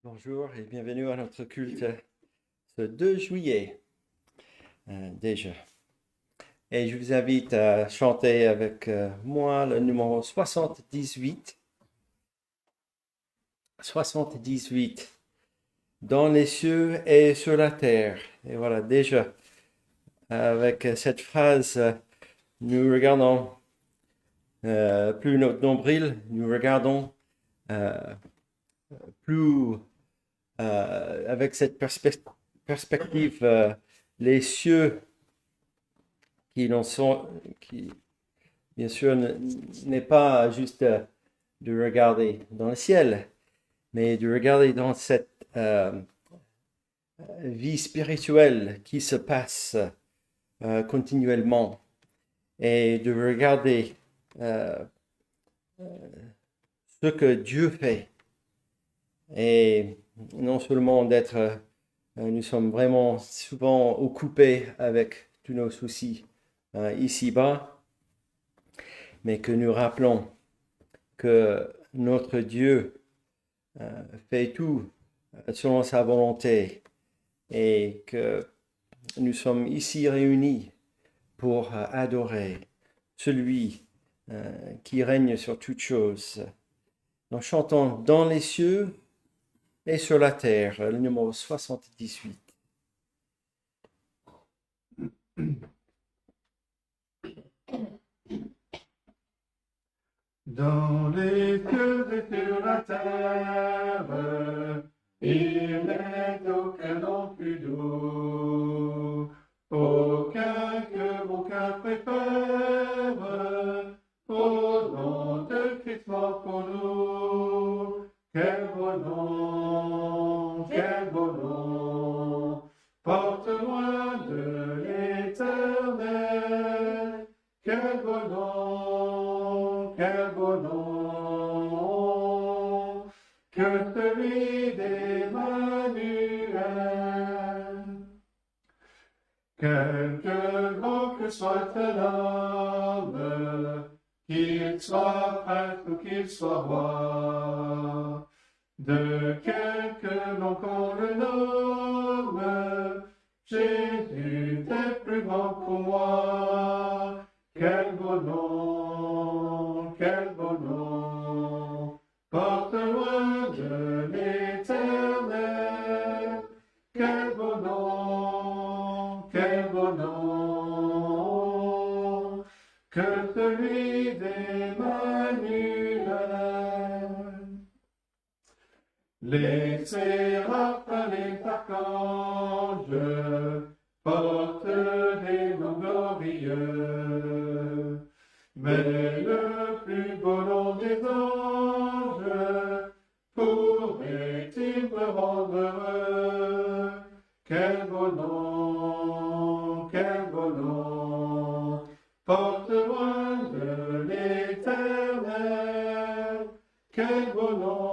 Bonjour et bienvenue à notre culte ce 2 juillet déjà. Et je vous invite à chanter avec moi le numéro 78. 78. Dans les cieux et sur la terre. Et voilà, déjà, avec cette phrase, nous regardons plus notre nombril, nous regardons euh, plus avec cette perspective, les cieux qui n'en sont, qui bien sûr n'est pas juste de regarder dans le ciel, mais de regarder dans cette vie spirituelle qui se passe continuellement et de regarder ce que Dieu fait et non seulement d'être, nous sommes vraiment souvent occupés avec tous nos soucis ici-bas, mais que nous rappelons que notre Dieu fait tout selon sa volonté et que nous sommes ici réunis pour adorer celui qui règne sur toutes choses. Nous chantons dans les cieux et sur la terre, le numéro 78. Dans les cieux et sur la terre, il n'est aucun nom plus doux, aucun que mon cœur préfère, au nom de Christ mort pour nous. Quel beau nom, porte loin de l'éternel. Quel beau nom, que celui d'Emmanuel. Quelque grand que soit un homme, qu'il soit prêtre ou qu'il soit roi, de quelque nom qu'on le nomme, Jésus est plus grand pour moi. Quel beau nom, porte loin de l'éternel. Quel beau nom, que celui d'Emmanuel. Les séraphins, les archanges, portent des noms glorieux. Mais le plus beau nom des anges pourrait-il me rendre heureux? Quel beau nom, porte loin de l'éternel. Quel beau nom,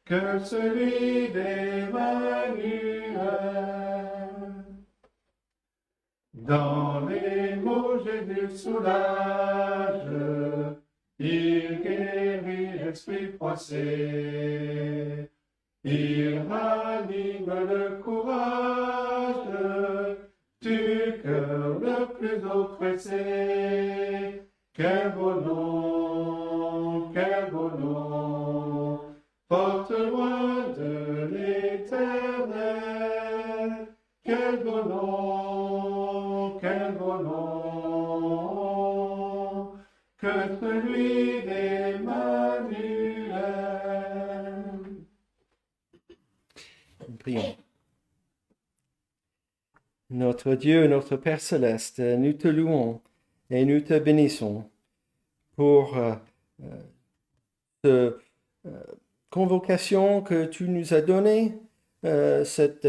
que celui d'Emmanuel. Dans les mots Jésus soulage, il guérit l'esprit froissé, il ranime le courage du cœur le plus oppressé. Quel beau nom, porte loin de l'éternel. Quel beau nom, que celui d'Emmanuel. Prions. Notre Dieu, notre Père céleste, nous te louons et nous te bénissons pour cette convocation que tu nous as donnée, cette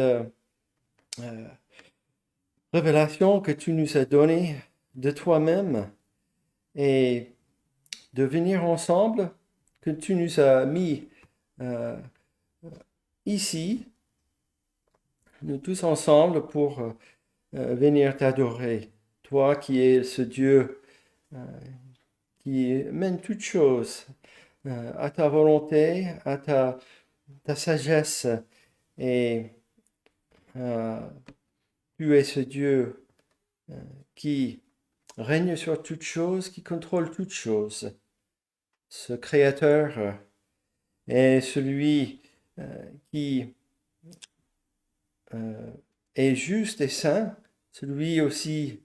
révélation que tu nous as donnée de toi-même et de venir ensemble, que tu nous as mis ici, nous tous ensemble, pour venir t'adorer. Toi qui es ce Dieu qui mène toutes choses à ta volonté, à ta sagesse. Et tu es ce Dieu qui règne sur toutes choses, qui contrôle toutes choses. Ce Créateur est celui qui est juste et saint, celui aussi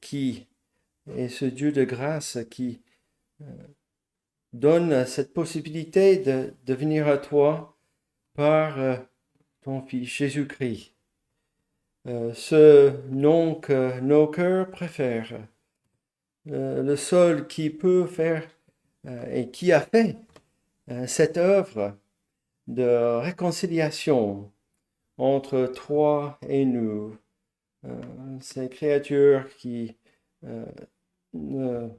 qui est ce Dieu de grâce qui donne cette possibilité de venir à toi par ton Fils Jésus-Christ. Ce nom que nos cœurs préfèrent, le seul qui peut faire et qui a fait cette œuvre de réconciliation entre toi et nous, ces créatures qui n'ont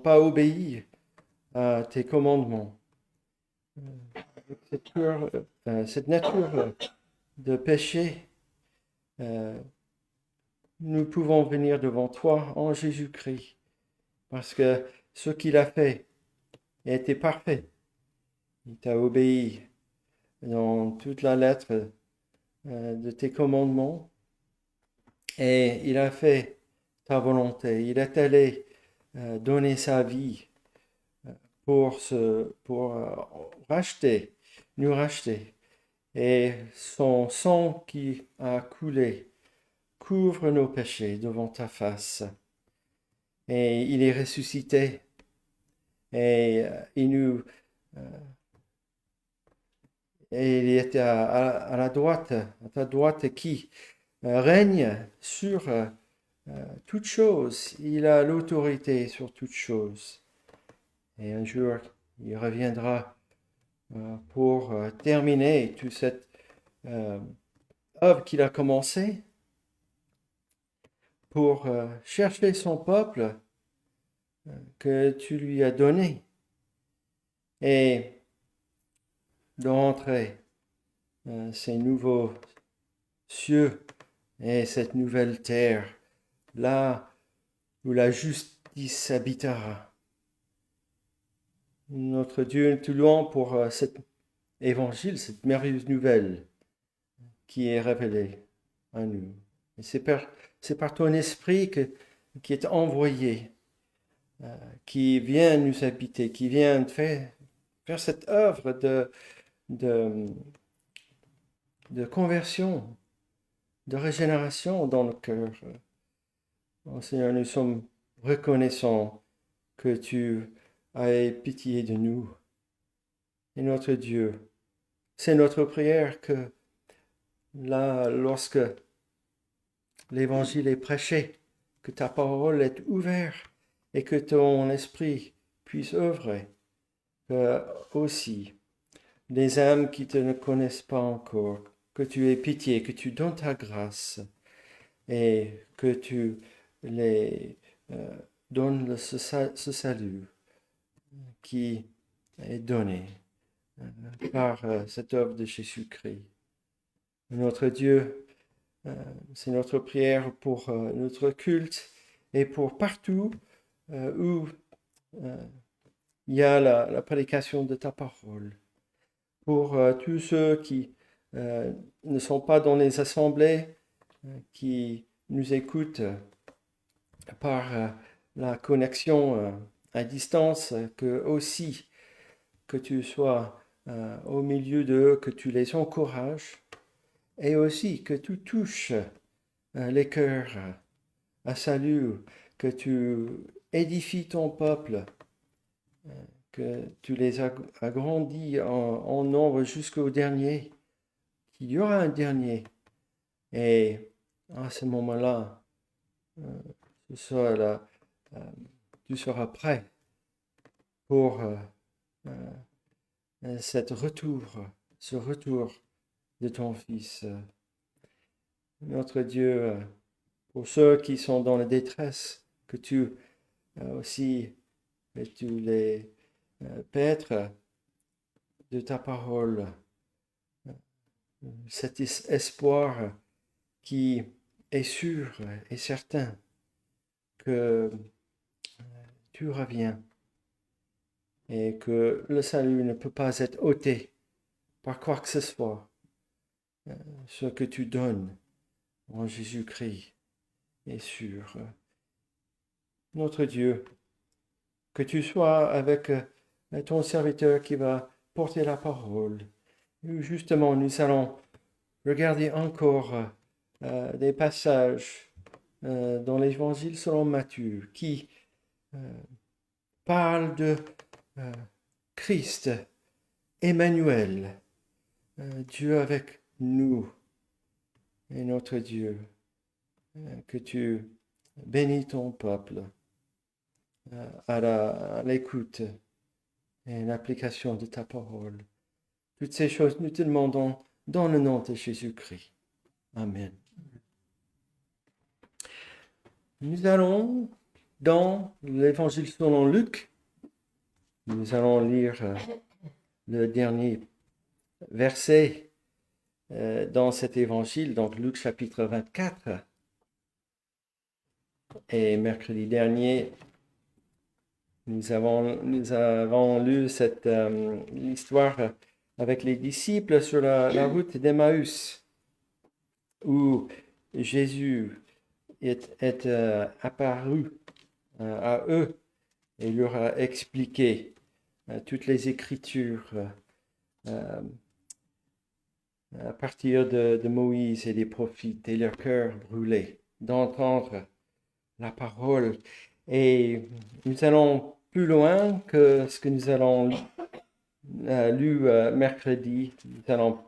pas obéi à tes commandements. Cette nature de péché, nous pouvons venir devant toi en Jésus-Christ, parce que ce qu'il a fait a été parfait. Il t'a obéi dans toute la lettre de tes commandements, et il a fait ta volonté. Il est allé donner sa vie pour nous racheter. Et son sang qui a coulé couvre nos péchés devant ta face. Et il est ressuscité. Et il est à la droite, à ta droite, qui règne sur toutes choses. Il a l'autorité sur toutes choses. Et un jour, il reviendra pour terminer toute cette œuvre qu'il a commencée, pour chercher son peuple que tu lui as donné et de rentrer ces nouveaux cieux et cette nouvelle terre, là où la justice habitera. Notre Dieu, nous te louons pour cet évangile, cette merveilleuse nouvelle qui est révélée à nous. Et c'est par ton esprit qui est envoyé, qui vient nous habiter, qui vient faire cette œuvre de conversion, de régénération dans nos cœurs. Oh Seigneur, nous sommes reconnaissants que tu as pitié de nous. Et notre Dieu, c'est notre prière que là, lorsque l'évangile est prêché, que ta parole est ouverte et que ton esprit puisse œuvrer, que aussi les âmes qui te ne connaissent pas encore, que tu aies pitié, que tu donnes ta grâce et que tu les donnes ce salut qui est donné par cette œuvre de Jésus-Christ. Notre Dieu, c'est notre prière pour notre culte et pour partout où il y a la prédication de ta parole. Pour tous ceux qui ne sont pas dans les assemblées, qui nous écoutent par la connexion à distance, que tu sois au milieu d'eux, que tu les encourages, et aussi que tu touches les cœurs à salut, que tu édifies ton peuple, que tu les agrandis en nombre jusqu'au dernier, qu'il y aura un dernier. Et à ce moment-là, tu seras prêt pour ce retour de ton Fils. Notre Dieu, pour ceux qui sont dans la détresse, que tu aussi les paîtres de ta parole, cet espoir qui est sûr et certain que tu reviens et que le salut ne peut pas être ôté par quoi que ce soit. Ce que tu donnes en Jésus-Christ est sûr. Notre Dieu, que tu sois avec ton serviteur qui va porter la parole. Justement, nous allons regarder encore des passages dans l'Évangile selon Matthieu qui parlent de Christ, Emmanuel, Dieu avec nous et notre Dieu. Que tu bénis ton peuple à l'écoute et l'application de ta parole. Toutes ces choses, nous te demandons dans le nom de Jésus-Christ. Amen. Nous allons dans l'Évangile selon Luc. Nous allons lire le dernier verset dans cet Évangile, donc Luc chapitre 24. Et mercredi dernier, nous avons lu cette histoire avec les disciples sur la route d'Emmaüs, où Jésus est apparu à eux et leur a expliqué toutes les Écritures à partir de Moïse et des prophètes, et leur cœur brûlé d'entendre la parole. Et nous allons plus loin que ce que nous allons lu mercredi. Nous allons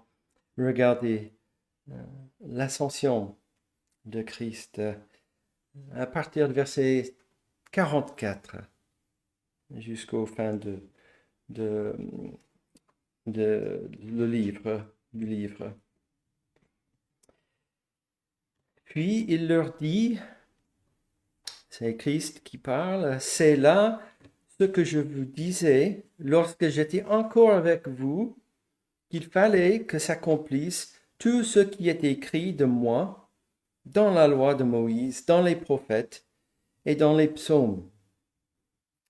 regarder l'ascension de Christ à partir du verset 44 jusqu'au fin du livre. Puis il leur dit, c'est Christ qui parle, c'est là ce que je vous disais lorsque j'étais encore avec vous, qu'il fallait que s'accomplisse tout ce qui est écrit de moi dans la loi de Moïse, dans les prophètes et dans les psaumes.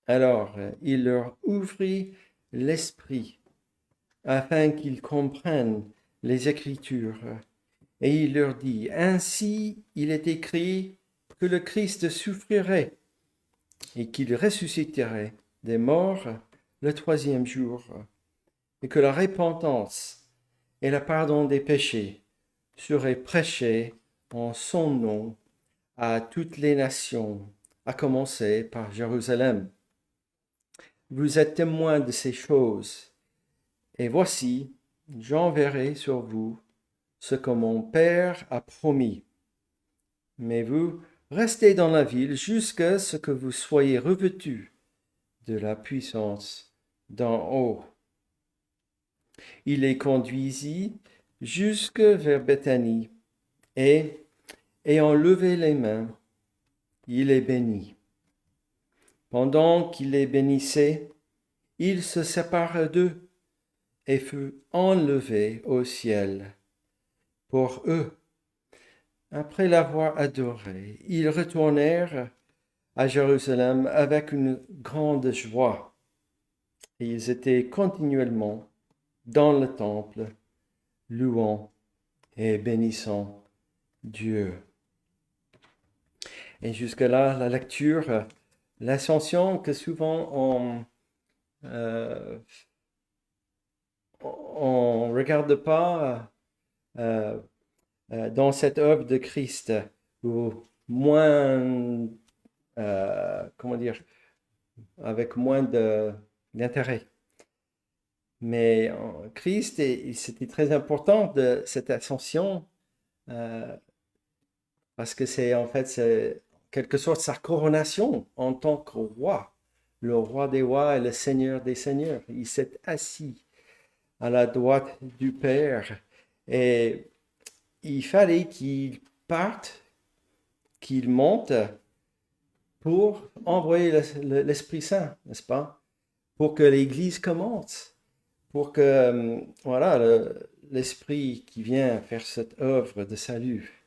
Alors il leur ouvrit l'esprit afin qu'ils comprennent les Écritures. Et il leur dit, ainsi il est écrit que le Christ souffrirait et qu'il ressusciterait des morts le troisième jour, et que la repentance et le pardon des péchés seraient prêchés en son nom à toutes les nations, à commencer par Jérusalem. Vous êtes témoins de ces choses, et voici, j'enverrai sur vous ce que mon Père a promis. Mais vous, restez dans la ville jusqu'à ce que vous soyez revêtus de la puissance d'en haut. Il les conduisit jusque vers Béthanie, et, ayant levé les mains, il les bénit. Pendant qu'il les bénissait, il se sépara d'eux et fut enlevé au ciel. Pour eux, après l'avoir adoré, ils retournèrent à Jérusalem avec une grande joie. Et ils étaient continuellement dans le temple, louant et bénissant Dieu. Et jusque-là, la lecture, l'ascension que souvent on regarde pas dans cette œuvre de Christ, ou moins, avec moins d'intérêt. Mais Christ, c'était très important de cette ascension, parce que c'est en quelque sorte sa couronnation en tant que roi, le roi des rois et le seigneur des seigneurs. Il s'est assis à la droite du Père, et il fallait qu'il parte, qu'il monte pour envoyer l'Esprit Saint, n'est-ce pas? Pour que l'Église commence, pour que l'Esprit qui vient faire cette œuvre de salut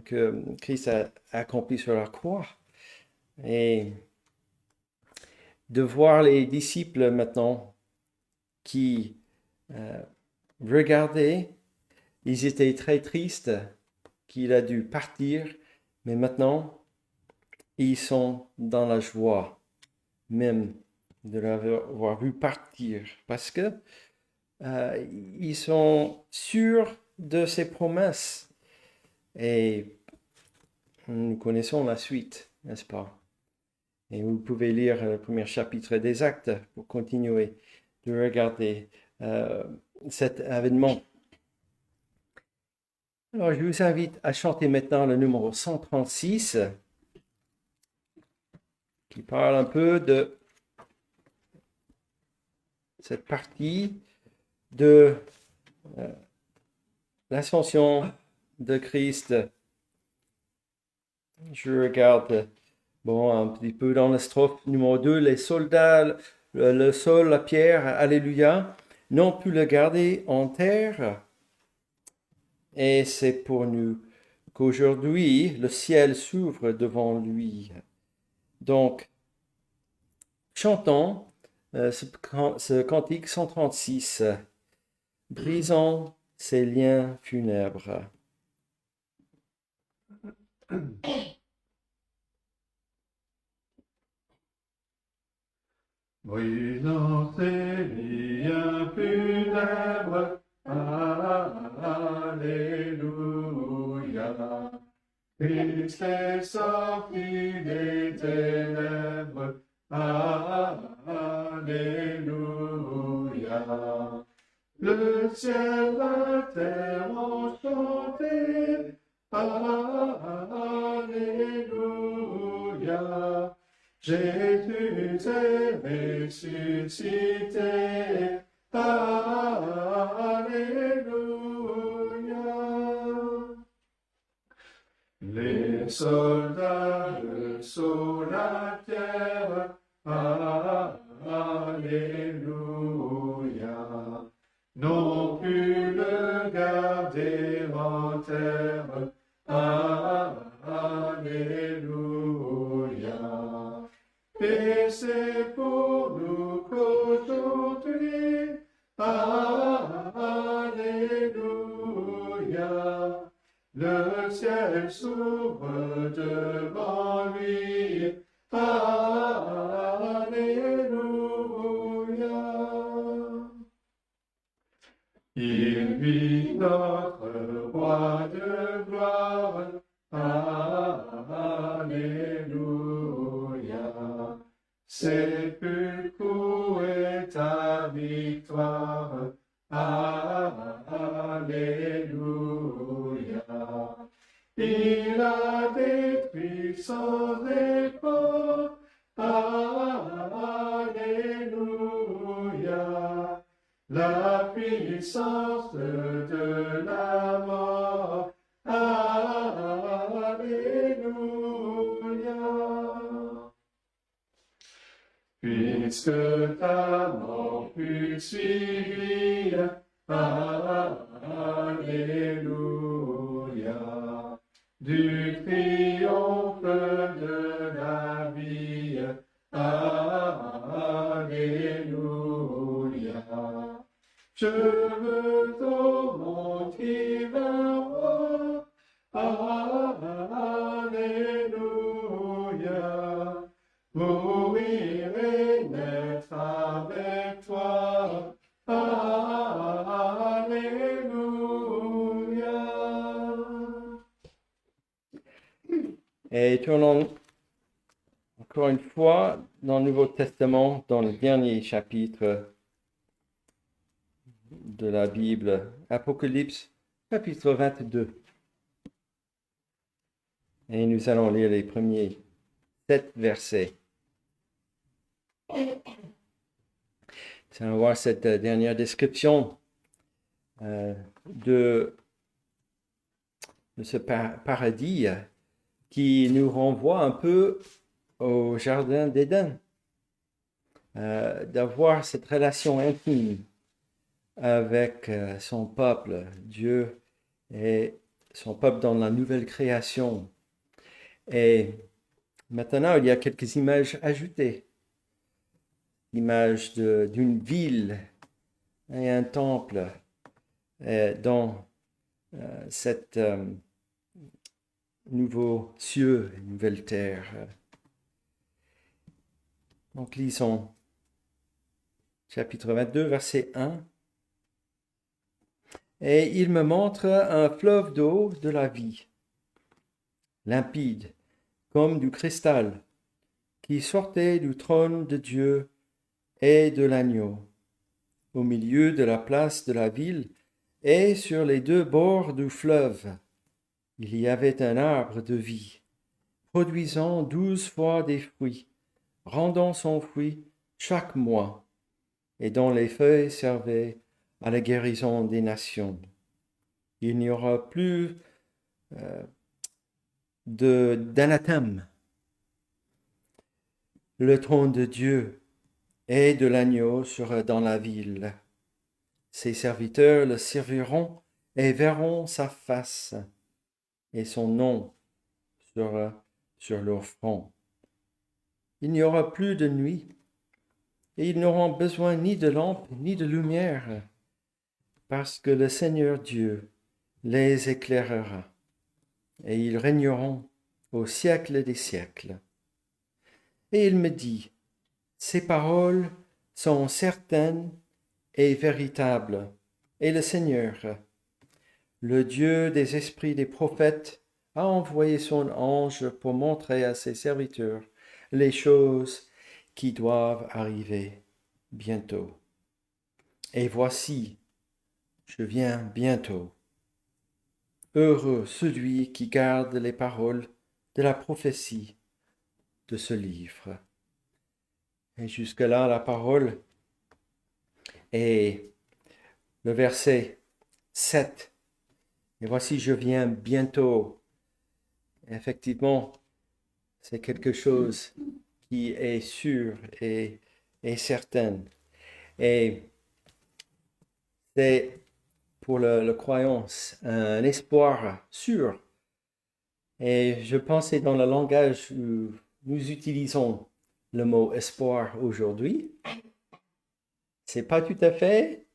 que Christ a accompli sur la croix. Et de voir les disciples maintenant qui regardaient, ils étaient très tristes qu'il a dû partir, mais maintenant, ils sont dans la joie même de l'avoir vu partir, parce que ils sont sûrs de ses promesses. Et nous connaissons la suite, n'est-ce pas? Et vous pouvez lire le premier chapitre des Actes pour continuer de regarder cet événement. Alors, je vous invite à chanter maintenant le numéro 136, qui parle un peu de cette partie de l'ascension de Christ. Je regarde un petit peu dans la strophe numéro 2, les soldats, le sol, la pierre, alléluia, n'ont pu le garder en terre. Et c'est pour nous qu'aujourd'hui, le ciel s'ouvre devant lui. Donc, chantons ce cantique 136, brisant ces liens funèbres. Brisant ces liens funèbres, Alléluia. Christ est sorti des ténèbres, Alléluia. Le ciel, la terre ont chanté, Alléluia. Jésus est ressuscité, Alléluia. Les soldats sur la terre, Alléluia, n'ont pu le garder en terre, Alléluia. Et c'est pour nous qu'aujourd'hui, Alléluia, le ciel s'ouvre devant lui, Alléluia. Il vit notre roi de gloire, Alléluia. Sépulcre est ta victoire, Alléluia. Il a détruit sans effort, Alléluia. La puissance de la mort, Alléluia. Puisque ta mort fut suivie, Alléluia, du triomphe de la vie, Alléluia. Je veux au mon divin roi, Alléluia, mourir et naître avec toi, Alléluia. Et tournons encore une fois dans le Nouveau Testament, dans le dernier chapitre de la Bible, Apocalypse, chapitre 22. Et nous allons lire les premiers 7 versets. Nous allons voir cette dernière description de ce paradis qui nous renvoie un peu au jardin d'Éden, d'avoir cette relation intime avec son peuple, Dieu et son peuple dans la nouvelle création. Et Maintenant, il y a quelques images ajoutées. L'image d'une ville et un temple dans cette nouveau cieux, nouvelle terre. Donc lisons chapitre 22, verset 1. Et il me montre un fleuve d'eau de la vie, limpide, comme du cristal, qui sortait du trône de Dieu et de l'agneau, au milieu de la place de la ville, et sur les deux bords du fleuve, il y avait un arbre de vie, produisant 12 fois des fruits, rendant son fruit chaque mois, et dont les feuilles servaient à la guérison des nations. Il n'y aura plus d'anathème. Le trône de Dieu et de l'agneau sera dans la ville. Ses serviteurs le serviront et verront sa face, et son nom sera sur leur front. Il n'y aura plus de nuit, et ils n'auront besoin ni de lampe ni de lumière, parce que le Seigneur Dieu les éclairera, et ils régneront au siècle des siècles. Et il me dit, ces paroles sont certaines et véritables, et le Seigneur, le Dieu des esprits des prophètes, a envoyé son ange pour montrer à ses serviteurs les choses qui doivent arriver bientôt. Et voici, je viens bientôt. Heureux celui qui garde les paroles de la prophétie de ce livre. Et jusque-là, la parole est le verset 7. Et voici, je viens bientôt. Effectivement, c'est quelque chose qui est sûr et certain. Et c'est pour le croyant un espoir sûr. Et je pensais dans le langage où nous utilisons le mot espoir aujourd'hui, c'est pas tout à fait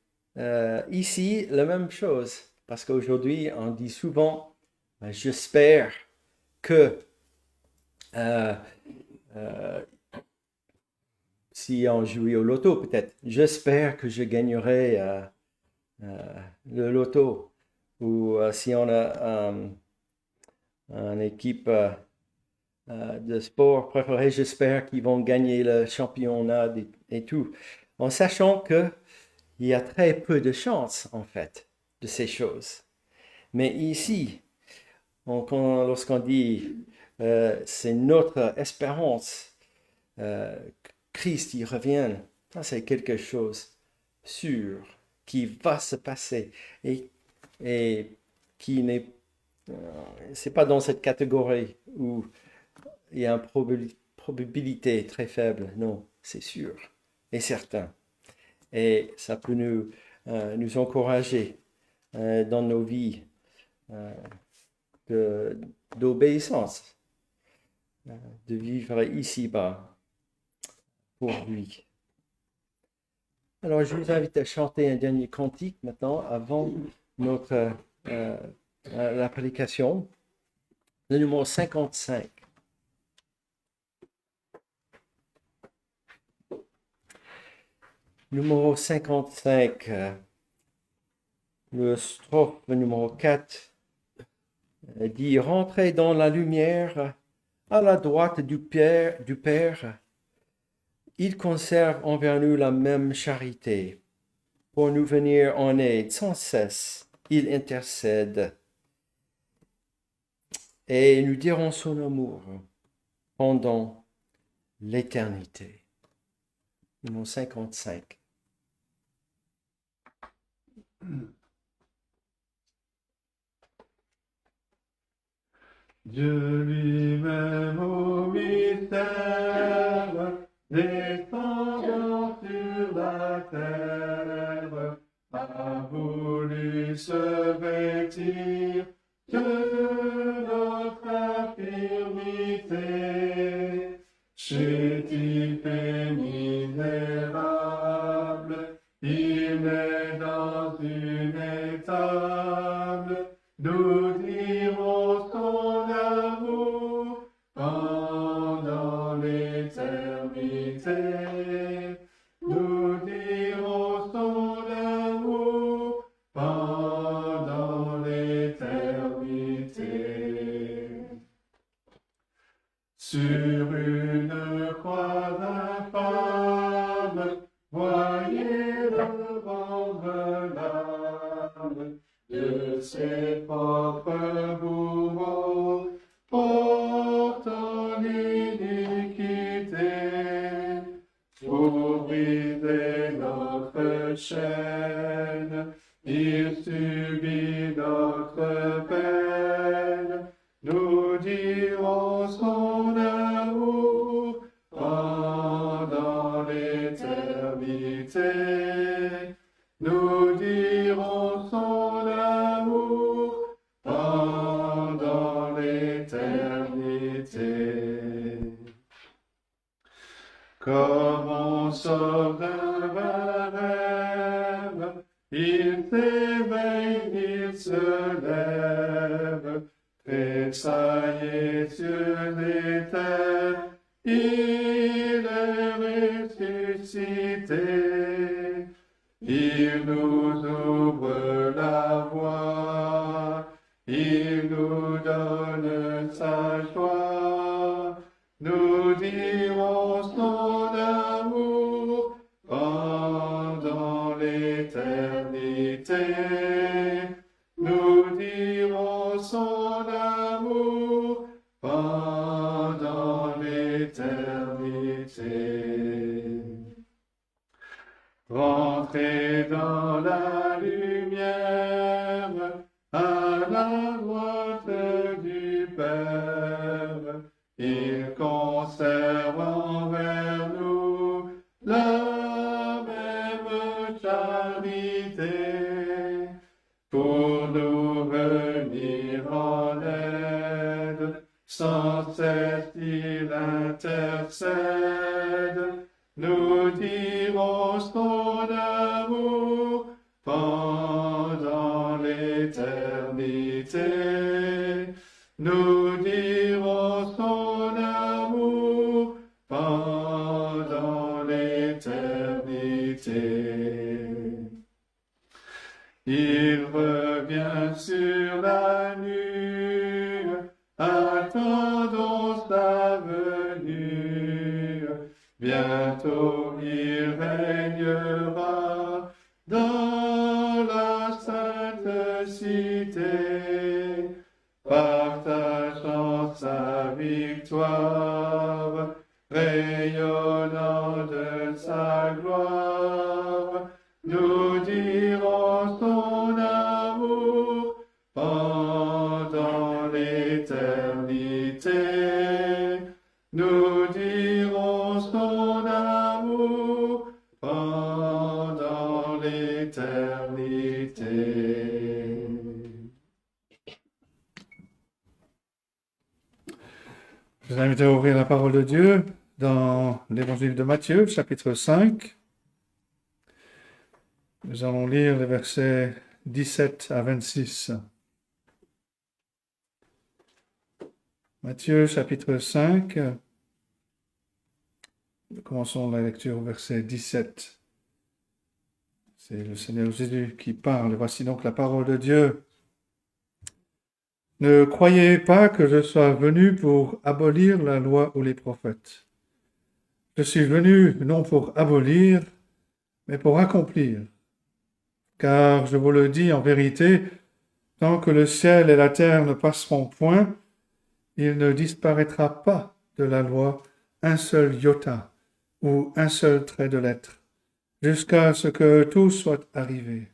ici la même chose. Parce qu'aujourd'hui, on dit souvent, j'espère que si on jouait au loto peut-être, j'espère que je gagnerai le loto. Ou si on a une équipe de sport préférée, j'espère qu'ils vont gagner le championnat et tout. En sachant qu'il y a très peu de chances, en fait, de ces choses. Mais ici, lorsqu'on dit c'est notre espérance, Christ y revient, ça c'est quelque chose sûr qui va se passer et qui n'est c'est pas dans cette catégorie où il y a une probabilité très faible. Non, c'est sûr et certain. Et ça peut nous encourager dans nos vies d'obéissance, de vivre ici-bas pour lui. Alors, je vous invite à chanter un dernier cantique maintenant avant notre l'application, le numéro 55. Numéro 55, le strophe numéro 4 dit « Rentrez dans la lumière, à la droite du Père, il conserve envers nous la même charité. Pour nous venir en aide sans cesse, il intercède. Et nous dirons son amour pendant l'éternité. » Numéro 55. Dieu lui-même au mystère, descendant sur la terre, a voulu se vêtir de notre infirmité Chétif et misérable, il est dans une étable, nous dirons son amour pendant l'éternité. Nous dirons son amour pendant l'éternité. Sur une croix infâme, voyez le l'âme de ses propres bourreaux, portant l'iniquité, pour briser notre chaîne, il subit notre peine. Nous dirons son amour pendant l'éternité. Nous dirons son amour pendant l'éternité. Comme on sort d'un rêve, il s'éveille, il se lève, tressaillé cieux et terre, il est ressuscité. Il nous ouvre la voie, il nous donne sa joie. Nous dirons son amour pendant l'éternité. Nous dirons son amour pendant l'éternité. Rentrez dans la lumière, à la droite du Père. Il conserve envers nous la même charité, pour nous venir en aide. Sans cesse il intercède. Nous dirons son amour pendant l'éternité. Nous dirons son amour pendant l'éternité. Il revient sur la nue, attendons sa venue. Bientôt il régnera dans la sainte cité, partageant sa victoire, rayonnant de sa gloire. Nous dirons son amour pendant l'éternité. Nous dirons son amour pendant l'éternité. Je vous invite à ouvrir la parole de Dieu dans l'évangile de Matthieu, chapitre 5. Nous allons lire les versets 17 à 26. Matthieu, chapitre 5. Nous commençons la lecture au verset 17. C'est le Seigneur Jésus qui parle. Voici donc la parole de Dieu. Ne croyez pas que je sois venu pour abolir la loi ou les prophètes. Je suis venu non pour abolir, mais pour accomplir. Car je vous le dis en vérité, tant que le ciel et la terre ne passeront point, il ne disparaîtra pas de la loi un seul iota ou un seul trait de lettre, jusqu'à ce que tout soit arrivé.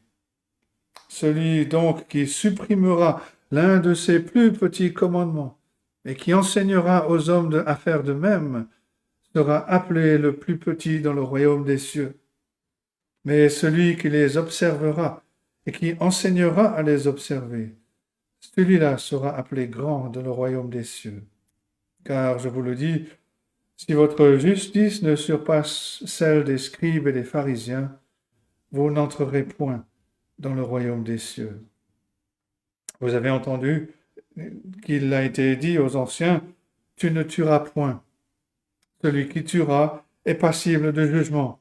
Celui donc qui supprimera l'un de ces plus petits commandements et qui enseignera aux hommes à faire de même sera appelé le plus petit dans le royaume des cieux. Mais celui qui les observera et qui enseignera à les observer, celui-là sera appelé grand dans le royaume des cieux. Car, je vous le dis, Si votre justice ne surpasse celle des scribes et des pharisiens, vous n'entrerez point dans le royaume des cieux. Vous avez entendu qu'il a été dit aux anciens, tu ne tueras point. Celui qui tuera est passible de jugement.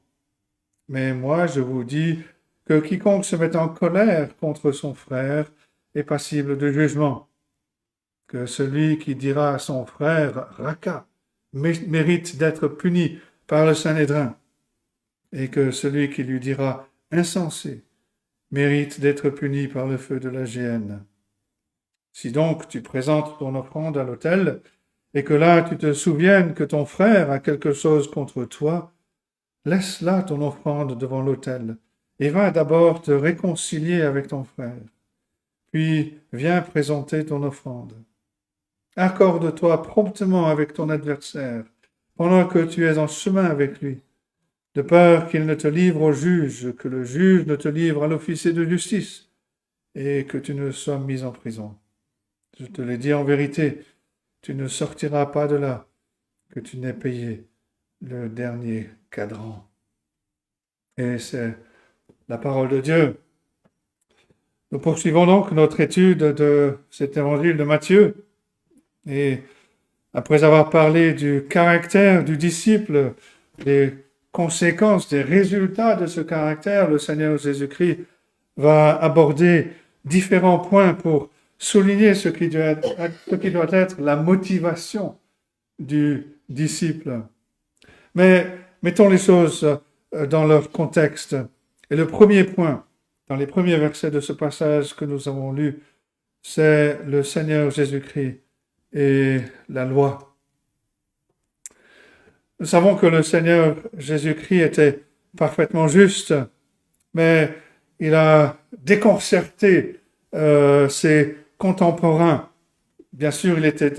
Mais moi, je vous dis que quiconque se met en colère contre son frère est passible de jugement. Que celui qui dira à son frère Raka mérite d'être puni par le Sanhédrin, et que celui qui lui dira insensé mérite d'être puni par le feu de la géhenne. Si donc tu présentes ton offrande à l'autel, et que là tu te souviennes que ton frère a quelque chose contre toi, laisse là ton offrande devant l'autel, et va d'abord te réconcilier avec ton frère. Puis viens présenter ton offrande. Accorde-toi promptement avec ton adversaire, pendant que tu es en chemin avec lui, de peur qu'il ne te livre au juge, que le juge ne te livre à l'officier de justice, et que tu ne sois mis en prison. Je te l'ai dit en vérité, tu ne sortiras pas de là, que tu n'aies payé le dernier cadran. Et c'est la parole de Dieu. Nous poursuivons donc notre étude de cet évangile de Matthieu. Et après avoir parlé du caractère du disciple, des conséquences, des résultats de ce caractère, le Seigneur Jésus-Christ va aborder différents points pour souligner ce qui doit être la motivation du disciple. Mais mettons les choses dans leur contexte. Et le premier point, dans les premiers versets de ce passage que nous avons lu, c'est le Seigneur Jésus-Christ et la loi. Nous savons que le Seigneur Jésus-Christ était parfaitement juste, mais il a déconcerté ses contemporains. Bien sûr, il était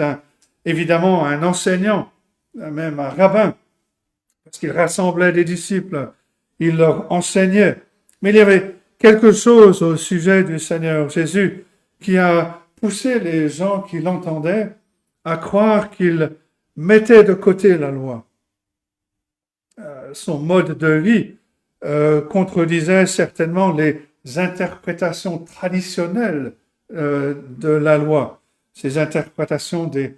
évidemment un enseignant, même un rabbin, parce qu'il rassemblait des disciples, il leur enseignait. Mais il y avait quelque chose au sujet du Seigneur Jésus qui a poussé les gens qui l'entendaient à croire qu'il mettait de côté la loi. Son mode de vie contredisait certainement les interprétations traditionnelles de la loi, ces interprétations des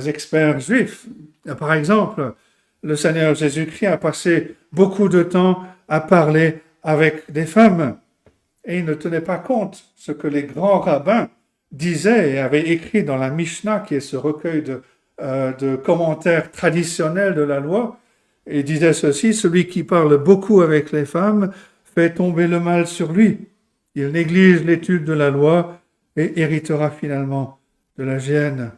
experts juifs. Par exemple, le Seigneur Jésus-Christ a passé beaucoup de temps à parler avec des femmes et il ne tenait pas compte de ce que les grands rabbins disaient et avaient écrit dans la Mishnah, qui est ce recueil de commentaires traditionnels de la loi, et disait ceci: celui qui parle beaucoup avec les femmes fait tomber le mal sur lui. Il néglige l'étude de la loi et héritera finalement de la géhenne.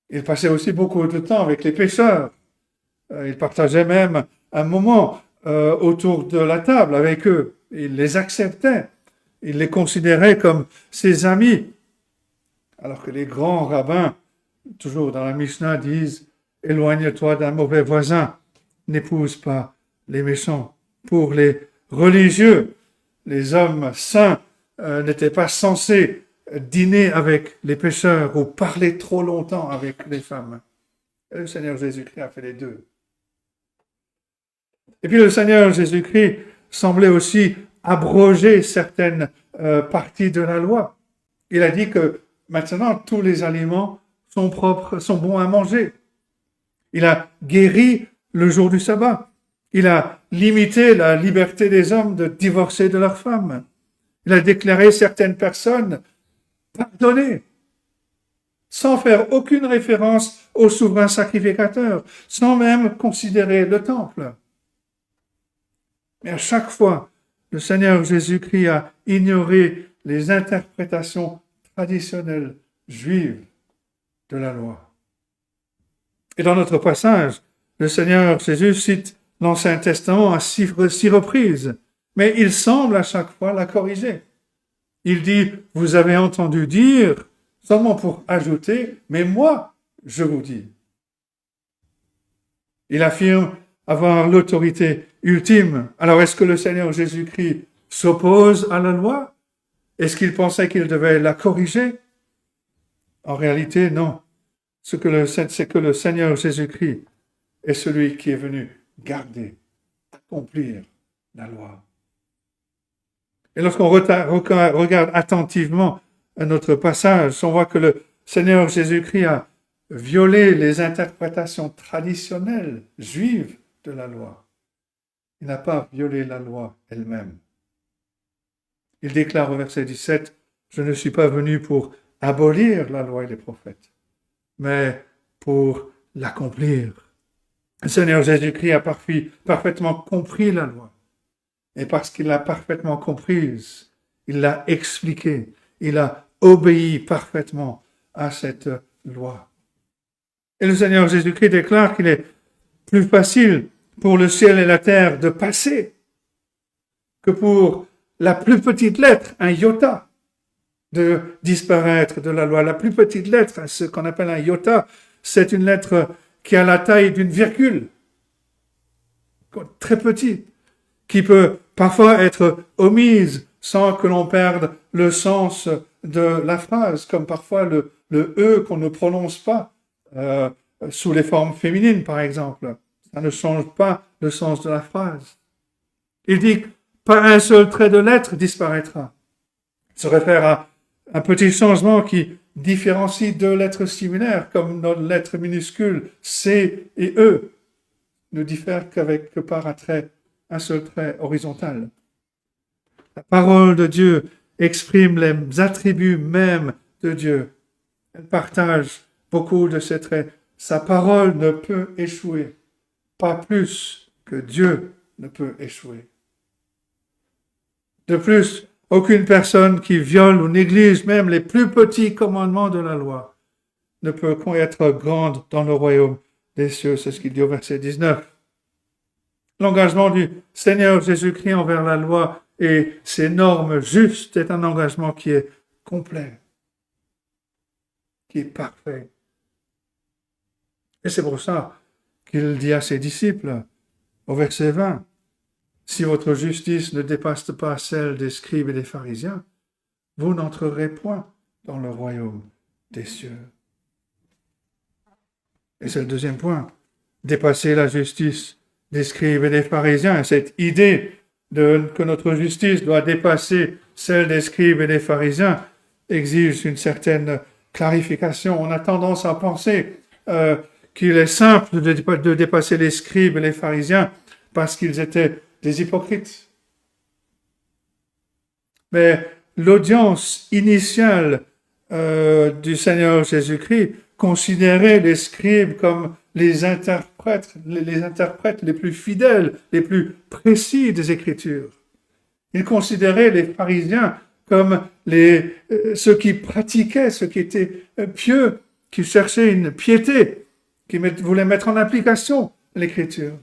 Il passait aussi beaucoup de temps avec les pécheurs. Il partageait même un moment autour de la table avec eux. Il les acceptait. Il les considérait comme ses amis. Alors que les grands rabbins, toujours dans la Mishnah, disent: éloigne-toi d'un mauvais voisin, n'épouse pas les méchants. Pour les religieux, les hommes saints n'étaient pas censés dîner avec les pécheurs ou parler trop longtemps avec les femmes. Et le Seigneur Jésus-Christ a fait les deux. Et puis le Seigneur Jésus-Christ semblait aussi abroger certaines parties de la loi. Il a dit que maintenant tous les aliments sont propres, sont bons à manger. Il a guéri le jour du sabbat. Il a limité la liberté des hommes de divorcer de leurs femmes. Il a déclaré certaines personnes pardonnées, sans faire aucune référence au souverain sacrificateur, sans même considérer le temple. Mais à chaque fois, le Seigneur Jésus-Christ a ignoré les interprétations traditionnelles juives de la loi. Et dans notre passage, le Seigneur Jésus cite l'Ancien Testament à 6 reprises, mais il semble à chaque fois la corriger. Il dit: vous avez entendu dire, seulement pour ajouter, mais moi, je vous dis. Il affirme avoir l'autorité ultime. Alors, est-ce que le Seigneur Jésus-Christ s'oppose à la loi? Est-ce qu'il pensait qu'il devait la corriger? En réalité, non. C'est que le Seigneur Jésus-Christ est celui qui est venu garder, accomplir la loi. Et lorsqu'on regarde attentivement notre passage, on voit que le Seigneur Jésus-Christ a violé les interprétations traditionnelles juives de la loi. Il n'a pas violé la loi elle-même. Il déclare au verset 17, « Je ne suis pas venu pour abolir la loi et les prophètes, mais pour l'accomplir. » Le Seigneur Jésus-Christ a parfaitement compris la loi. Et parce qu'il l'a parfaitement comprise, il l'a expliquée, il a obéi parfaitement à cette loi. Et le Seigneur Jésus-Christ déclare qu'il est plus facile pour le ciel et la terre de passer que pour la plus petite lettre, un iota, de disparaître de la loi. La plus petite lettre, ce qu'on appelle un iota, c'est une lettre qui a la taille d'une virgule, très petite, qui peut parfois être omise sans que l'on perde le sens de la phrase, comme parfois le E qu'on ne prononce pas sous les formes féminines, par exemple. Ça ne change pas le sens de la phrase. Il dit que pas un seul trait de lettre disparaîtra. Il se réfère à un petit changement qui différencie deux lettres similaires, comme nos lettres minuscules C et E, ne diffèrent qu'avec que par un seul trait horizontal. La parole de Dieu exprime les attributs mêmes de Dieu. Elle partage beaucoup de ses traits. Sa parole ne peut échouer, pas plus que Dieu ne peut échouer. De plus, aucune personne qui viole ou néglige même les plus petits commandements de la loi ne peut être grande dans le royaume des cieux. C'est ce qu'il dit au verset 19. L'engagement du Seigneur Jésus-Christ envers la loi et ses normes justes est un engagement qui est complet, qui est parfait. Et c'est pour ça qu'il dit à ses disciples, au verset 20, « Si votre justice ne dépasse pas celle des scribes et des pharisiens, vous n'entrerez point dans le royaume des cieux. » Et c'est le deuxième point, dépasser la justice des scribes et des pharisiens. Cette idée que notre justice doit dépasser celle des scribes et des pharisiens exige une certaine clarification. On a tendance à penser qu'il est simple de dépasser les scribes et les pharisiens parce qu'ils étaient des hypocrites. Mais l'audience initiale du Seigneur Jésus-Christ considérait les scribes comme les interprètes les plus fidèles, les plus précis des Écritures. Il considérait les pharisiens comme ceux qui pratiquaient, ceux qui étaient pieux, qui cherchaient une piété, qui voulaient mettre en application l'Écriture.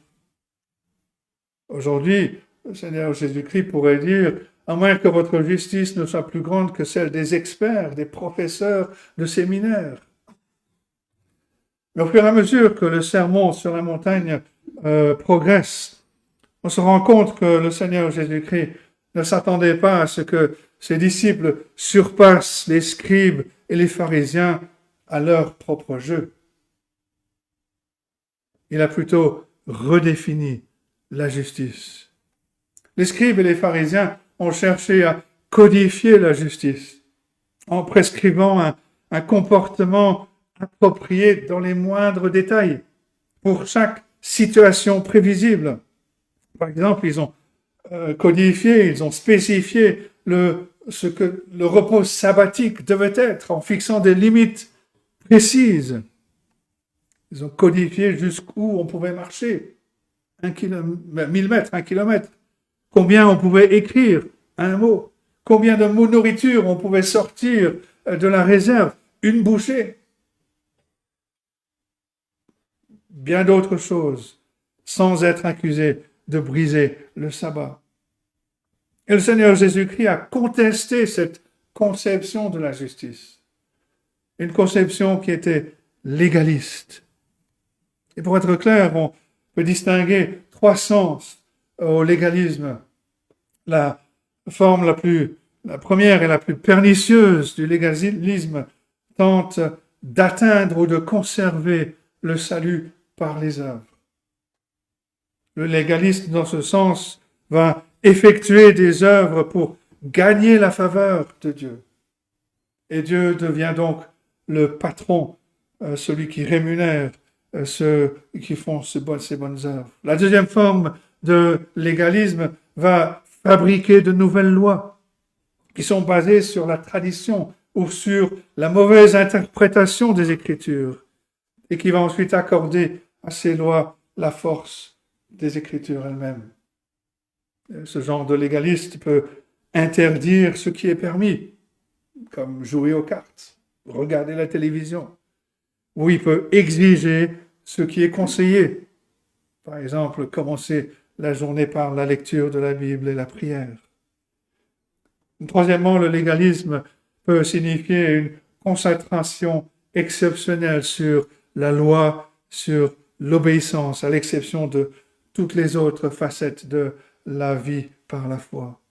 Aujourd'hui, le Seigneur Jésus-Christ pourrait dire, à moins que votre justice ne soit plus grande que celle des experts, des professeurs de séminaires. Mais au fur et à mesure que le sermon sur la montagne progresse, on se rend compte que le Seigneur Jésus-Christ ne s'attendait pas à ce que ses disciples surpassent les scribes et les pharisiens à leur propre jeu. Il a plutôt redéfini la justice. Les scribes et les pharisiens ont cherché à codifier la justice en prescrivant un comportement approprié dans les moindres détails pour chaque situation prévisible. Par exemple, ils ont codifié, ils ont spécifié ce que le repos sabbatique devait être en fixant des limites précises. Ils ont codifié jusqu'où on pouvait marcher, 1000 mètres, 1 kilomètre. Combien on pouvait écrire un mot, combien de nourriture on pouvait sortir de la réserve, une bouchée. Bien d'autres choses, sans être accusé de briser le sabbat. Et le Seigneur Jésus-Christ a contesté cette conception de la justice. Une conception qui était légaliste. Et pour être clair, on peut distinguer 3 sens au légalisme. La première et la plus pernicieuse du légalisme tente d'atteindre ou de conserver le salut par les œuvres. Le légaliste, dans ce sens, va effectuer des œuvres pour gagner la faveur de Dieu. Et Dieu devient donc le patron, celui qui rémunère ceux qui font ces bonnes œuvres. La deuxième forme de légalisme va fabriquer de nouvelles lois qui sont basées sur la tradition ou sur la mauvaise interprétation des Écritures et qui va ensuite accorder à ces lois la force des Écritures elles-mêmes. Ce genre de légaliste peut interdire ce qui est permis, comme jouer aux cartes, regarder la télévision, ou il peut exiger ce qui est conseillé. Par exemple, commencer la journée par la lecture de la Bible et la prière. Troisièmement, le légalisme peut signifier une concentration exceptionnelle sur la loi, sur l'obéissance, à l'exception de toutes les autres facettes de la vie par la foi.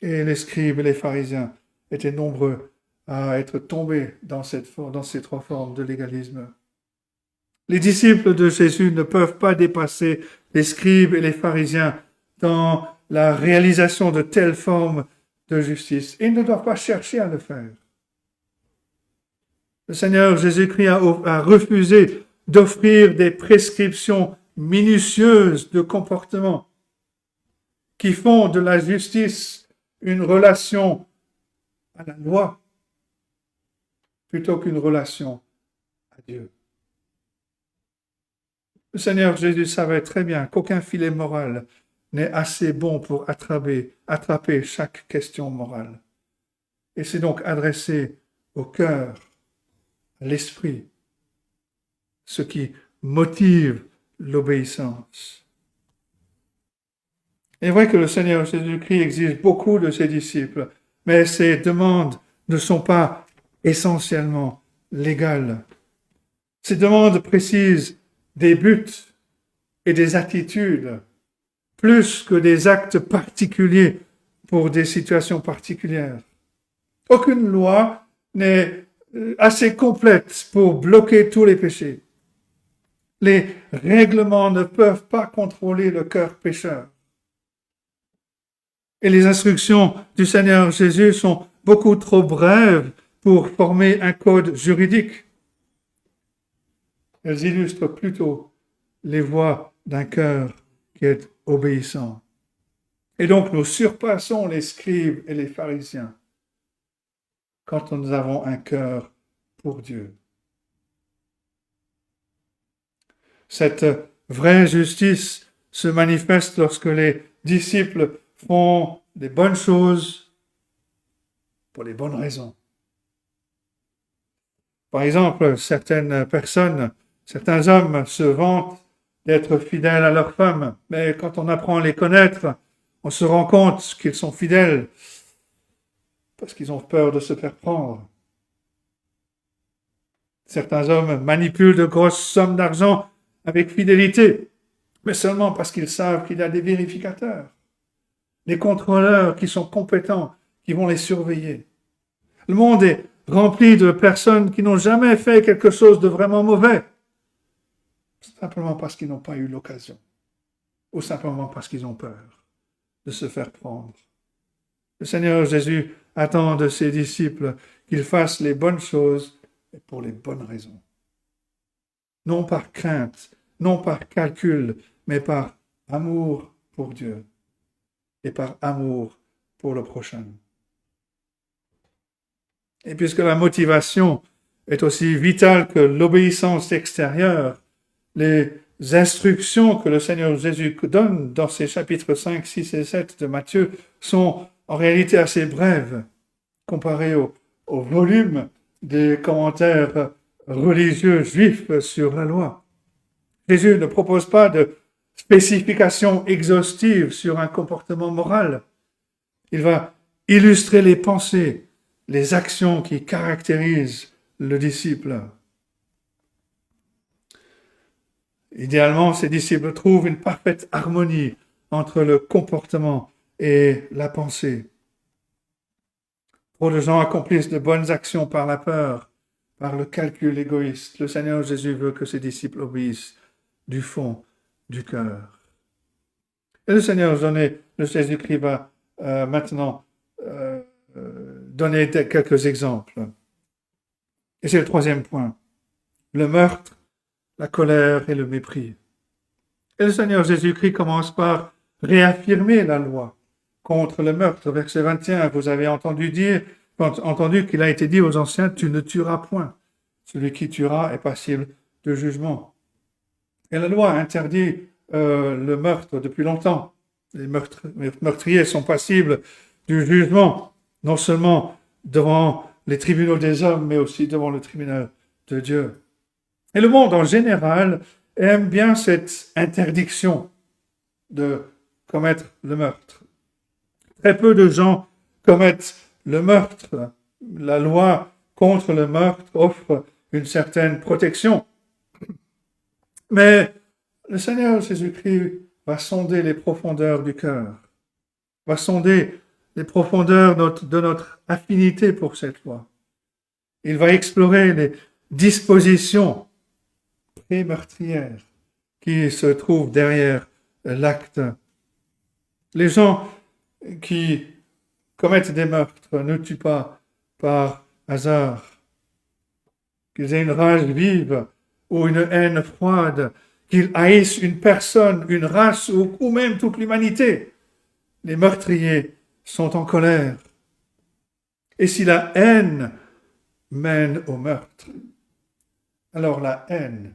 Et les scribes et les pharisiens étaient nombreux à être tombés dans ces trois formes de légalisme. Les disciples de Jésus ne peuvent pas dépasser les scribes et les pharisiens dans la réalisation de telles formes de justice. Ils ne doivent pas chercher à le faire. Le Seigneur Jésus-Christ a refusé d'offrir des prescriptions minutieuses de comportement qui font de la justice une relation à la loi plutôt qu'une relation à Dieu. Le Seigneur Jésus savait très bien qu'aucun filet moral n'est assez bon pour attraper chaque question morale. Et c'est donc adressé au cœur, à l'esprit, ce qui motive l'obéissance. Il est vrai que le Seigneur Jésus-Christ exige beaucoup de ses disciples, mais ses demandes ne sont pas essentiellement légales. Ces demandes précisent des buts et des attitudes, plus que des actes particuliers pour des situations particulières. Aucune loi n'est assez complète pour bloquer tous les péchés. Les règlements ne peuvent pas contrôler le cœur pécheur. Et les instructions du Seigneur Jésus sont beaucoup trop brèves pour former un code juridique. Elles illustrent plutôt les voies d'un cœur qui est obéissant. Et donc nous surpassons les scribes et les pharisiens quand nous avons un cœur pour Dieu. Cette vraie justice se manifeste lorsque les disciples font des bonnes choses pour les bonnes raisons. Par exemple, certaines personnes, certains hommes se vantent d'être fidèles à leurs femmes, mais quand on apprend à les connaître, on se rend compte qu'ils sont fidèles parce qu'ils ont peur de se faire prendre. Certains hommes manipulent de grosses sommes d'argent avec fidélité, mais seulement parce qu'ils savent qu'il y a des vérificateurs, des contrôleurs qui sont compétents, qui vont les surveiller. Le monde est rempli de personnes qui n'ont jamais fait quelque chose de vraiment mauvais, simplement parce qu'ils n'ont pas eu l'occasion, ou simplement parce qu'ils ont peur de se faire prendre. Le Seigneur Jésus attend de ses disciples qu'ils fassent les bonnes choses et pour les bonnes raisons. Non par crainte, non par calcul, mais par amour pour Dieu et par amour pour le prochain. Et puisque la motivation est aussi vitale que l'obéissance extérieure, les instructions que le Seigneur Jésus donne dans ces chapitres 5, 6 et 7 de Matthieu sont en réalité assez brèves comparées au volume des commentaires religieux juifs sur la loi. Jésus ne propose pas de spécifications exhaustives sur un comportement moral. Il va illustrer les pensées, les actions qui caractérisent le disciple. Idéalement, ces disciples trouvent une parfaite harmonie entre le comportement et la pensée. Trop de gens accomplissent de bonnes actions par la peur, par le calcul égoïste. Le Seigneur Jésus veut que ses disciples obéissent du fond du cœur. Et le Seigneur le Jésus-Christ va maintenant donner quelques exemples. Et c'est le troisième point. Le meurtre, la colère et le mépris. Et le Seigneur Jésus-Christ commence par réaffirmer la loi contre le meurtre. Verset 21, vous avez entendu qu'il a été dit aux anciens, tu ne tueras point. Celui qui tuera est passible de jugement. Et la loi interdit le meurtre depuis longtemps. Les meurtriers sont passibles du jugement, non seulement devant les tribunaux des hommes, mais aussi devant le tribunal de Dieu. Et le monde en général aime bien cette interdiction de commettre le meurtre. Très peu de gens commettent le meurtre. La loi contre le meurtre offre une certaine protection. Mais le Seigneur Jésus-Christ va sonder les profondeurs du cœur, va sonder les profondeurs de notre affinité pour cette loi. Il va explorer les dispositions pré-meurtrières qui se trouvent derrière l'acte. Les gens qui commettent des meurtres ne tuent pas par hasard. Qu'ils aient une rage vive ou une haine froide, qu'ils haïssent une personne, une race ou même toute l'humanité. Les meurtriers sont en colère. Et si la haine mène au meurtre, alors la haine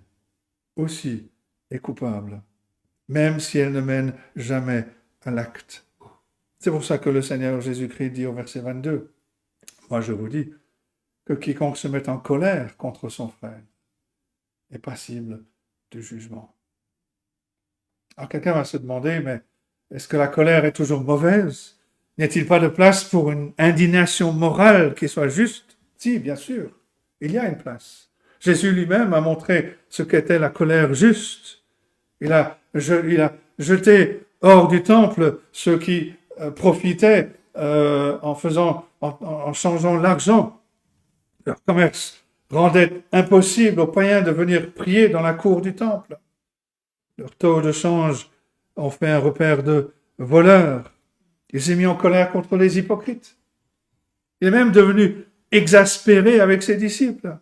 aussi est coupable, même si elle ne mène jamais à l'acte. C'est pour ça que le Seigneur Jésus-Christ dit au verset 22, « Moi je vous dis que quiconque se met en colère contre son frère est passible de jugement. » Alors quelqu'un va se demander, mais est-ce que la colère est toujours mauvaise? N'y a-t-il pas de place pour une indignation morale qui soit juste? Si, bien sûr, il y a une place. Jésus lui-même a montré ce qu'était la colère juste. Il a jeté hors du temple ceux qui profitaient en changeant l'argent. Leur commerce rendait impossible aux païens de venir prier dans la cour du temple. Leur taux de change ont fait un repère de voleurs. Il s'est mis en colère contre les hypocrites. Il est même devenu exaspéré avec ses disciples.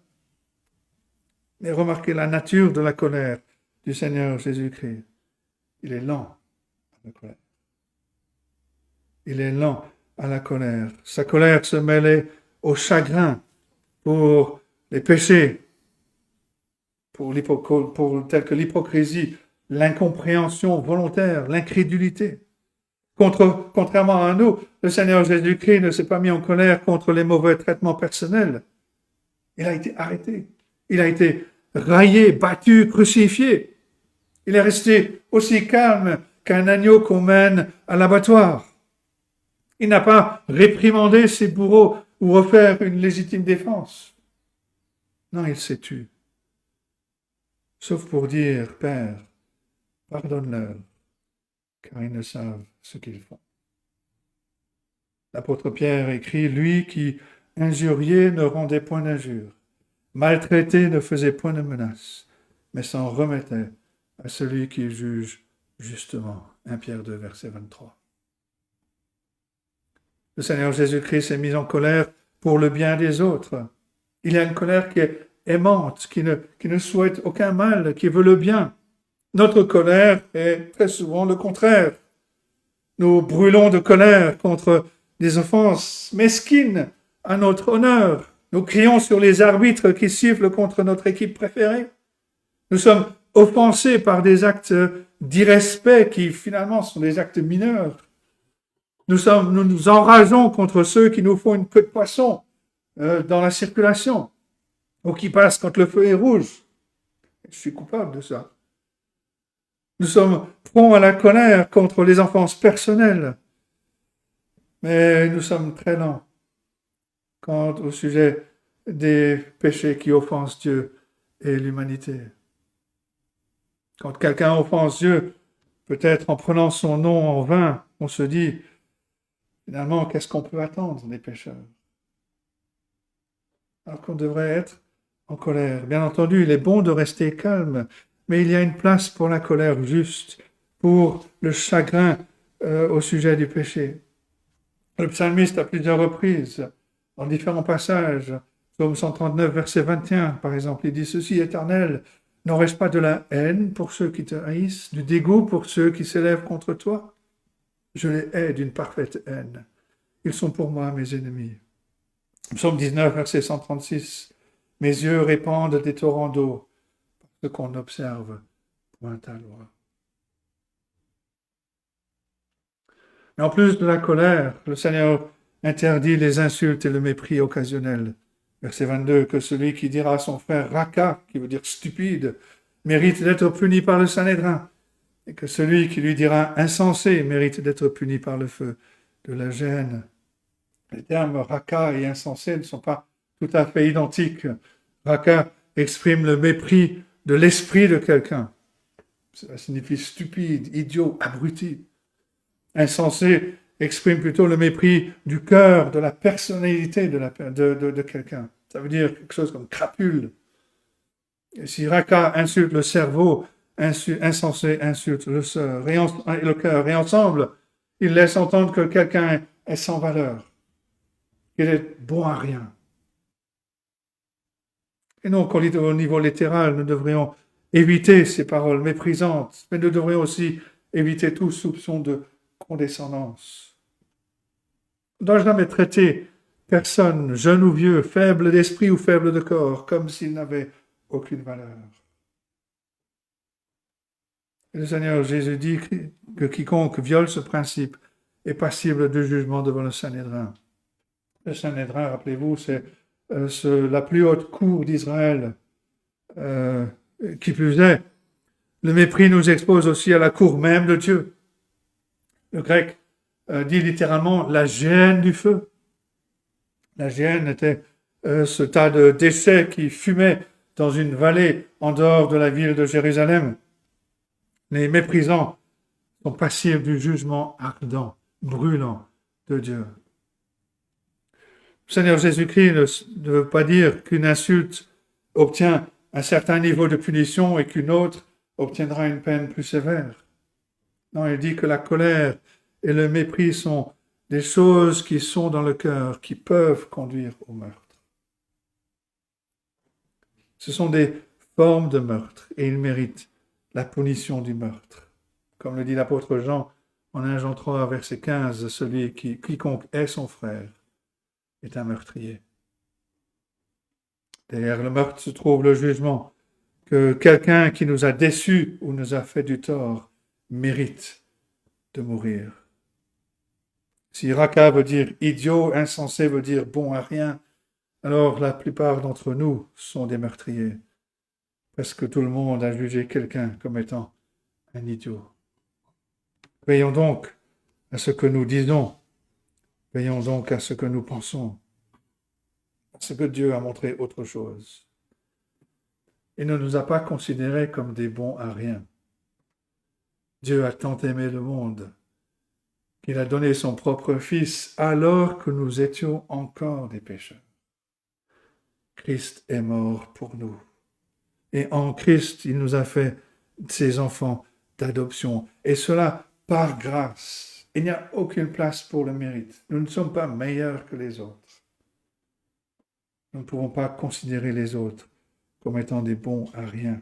Mais remarquez la nature de la colère du Seigneur Jésus-Christ. Il est lent à la colère. Il est lent à la colère. Sa colère se mêlait au chagrin pour les péchés, tel que l'hypocrisie, l'incompréhension volontaire, l'incrédulité. Contrairement à nous, le Seigneur Jésus-Christ ne s'est pas mis en colère contre les mauvais traitements personnels. Il a été arrêté. Il a été raillé, battu, crucifié. Il est resté aussi calme qu'un agneau qu'on mène à l'abattoir. Il n'a pas réprimandé ses bourreaux ou offert une légitime défense. Non, il s'est tu. Sauf pour dire, Père, pardonne-leur, car ils ne savent ce qu'ils font. L'apôtre Pierre écrit, lui qui injuriait ne rendait point d'injure, maltraité ne faisait point de menace, mais s'en remettait à celui qui juge justement. 1 Pierre 2, verset 23. Le Seigneur Jésus-Christ s'est mis en colère pour le bien des autres. Il a une colère qui est aimante, qui ne souhaite aucun mal, qui veut le bien. Notre colère est très souvent le contraire. Nous brûlons de colère contre des offenses mesquines à notre honneur. Nous crions sur les arbitres qui sifflent contre notre équipe préférée. Nous sommes offensés par des actes d'irrespect qui finalement sont des actes mineurs. Nous nous enrageons contre ceux qui nous font une queue de poisson dans la circulation ou qui passent quand le feu est rouge. Je suis coupable de ça. Nous sommes prompts à la colère contre les offenses personnelles, mais nous sommes très lents quant au sujet des péchés qui offensent Dieu et l'humanité. Quand quelqu'un offense Dieu, peut-être en prenant son nom en vain, on se dit, finalement, qu'est-ce qu'on peut attendre des pécheurs? Alors qu'on devrait être en colère. Bien entendu, il est bon de rester calme, mais il y a une place pour la colère juste pour le chagrin au sujet du péché. Le psalmiste, à plusieurs reprises, dans différents passages, Psaume 139, verset 21, par exemple, il dit ceci: Éternel, n'aurais-je pas de la haine pour ceux qui te haïssent, du dégoût pour ceux qui s'élèvent contre toi? Je les hais d'une parfaite haine. Ils sont pour moi mes ennemis. Psaume 19, verset 136. Mes yeux répandent des torrents d'eau, parce qu'on observe point ta loi. Mais en plus de la colère, le Seigneur interdit les insultes et le mépris occasionnel. Verset 22, que celui qui dira à son frère Raka, qui veut dire stupide, mérite d'être puni par le Sanhédrin, et que celui qui lui dira insensé mérite d'être puni par le feu de la gêne. Les termes Raka et insensé ne sont pas tout à fait identiques. Raka exprime le mépris de l'esprit de quelqu'un. Ça signifie stupide, idiot, abruti. Insensé exprime plutôt le mépris du cœur, de la personnalité de quelqu'un. Ça veut dire quelque chose comme crapule. Et si Raka insulte le cerveau, insensé insulte le cœur. Et ensemble, il laisse entendre que quelqu'un est sans valeur, qu'il est bon à rien. Et donc, au niveau littéral, nous devrions éviter ces paroles méprisantes, mais nous devrions aussi éviter tout soupçon de condescendance. On ne doit jamais traiter personne, jeune ou vieux, faible d'esprit ou faible de corps, comme s'il n'avait aucune valeur. Et le Seigneur Jésus dit que quiconque viole ce principe est passible de jugement devant le Sanhédrin. Le Sanhédrin, rappelez-vous, c'est la plus haute cour d'Israël. Qui plus est, le mépris nous expose aussi à la cour même de Dieu. Le grec dit littéralement la géhenne du feu. La géhenne était ce tas de déchets qui fumaient dans une vallée en dehors de la ville de Jérusalem. Les méprisants sont passibles du jugement ardent, brûlant de Dieu. Le Seigneur Jésus-Christ ne veut pas dire qu'une insulte obtient un certain niveau de punition et qu'une autre obtiendra une peine plus sévère. Non, il dit que la colère et le mépris sont des choses qui sont dans le cœur, qui peuvent conduire au meurtre. Ce sont des formes de meurtre et ils méritent la punition du meurtre. Comme le dit l'apôtre Jean en 1 Jean 3, verset 15, celui quiconque est son frère est un meurtrier. Derrière le meurtre se trouve le jugement que quelqu'un qui nous a déçus ou nous a fait du tort mérite de mourir. Si Raka veut dire idiot, insensé veut dire bon à rien, alors la plupart d'entre nous sont des meurtriers. Presque tout le monde a jugé quelqu'un comme étant un idiot. Veillons donc à ce que nous disons, veillons donc à ce que nous pensons, parce que Dieu a montré autre chose. Il ne nous a pas considérés comme des bons à rien. Dieu a tant aimé le monde qu'il a donné son propre Fils alors que nous étions encore des pécheurs. Christ est mort pour nous. Et en Christ, il nous a fait ses enfants d'adoption. Et cela par grâce. Il n'y a aucune place pour le mérite. Nous ne sommes pas meilleurs que les autres. Nous ne pouvons pas considérer les autres comme étant des bons à rien.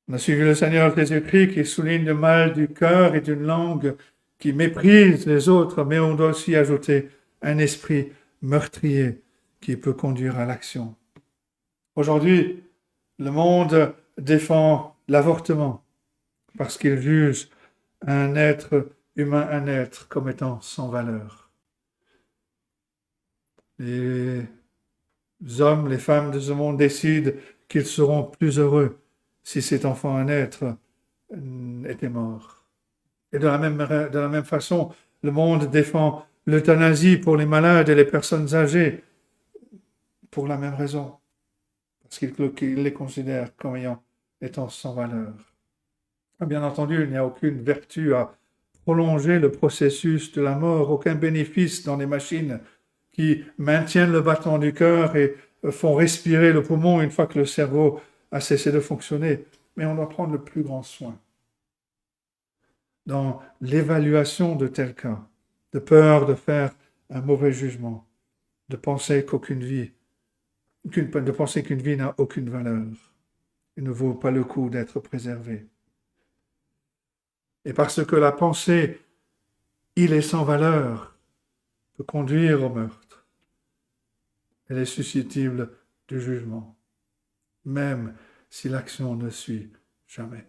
On a suivi le Seigneur Jésus-Christ qui souligne le mal du cœur et d'une langue qui méprise les autres, mais on doit aussi ajouter un esprit meurtrier qui peut conduire à l'action. Aujourd'hui, le monde défend l'avortement parce qu'il juge un être humain, un être comme étant sans valeur. Les hommes, les femmes de ce monde décident qu'ils seront plus heureux si cet enfant, un être, était mort. Et de la même façon, le monde défend l'euthanasie pour les malades et les personnes âgées pour la même raison, parce qu'il les considère comme étant sans valeur. Bien entendu, il n'y a aucune vertu à prolonger le processus de la mort, aucun bénéfice dans les machines qui maintiennent le battement du cœur et font respirer le poumon une fois que le cerveau a cessé de fonctionner. mais on doit prendre le plus grand soin dans l'évaluation de tel cas, de peur de faire un mauvais jugement, de penser qu'une vie n'a aucune valeur et ne vaut pas le coup d'être préservée. Et parce que la pensée, il est sans valeur, peut conduire au meurtre, elle est susceptible du jugement, même si l'action ne suit jamais.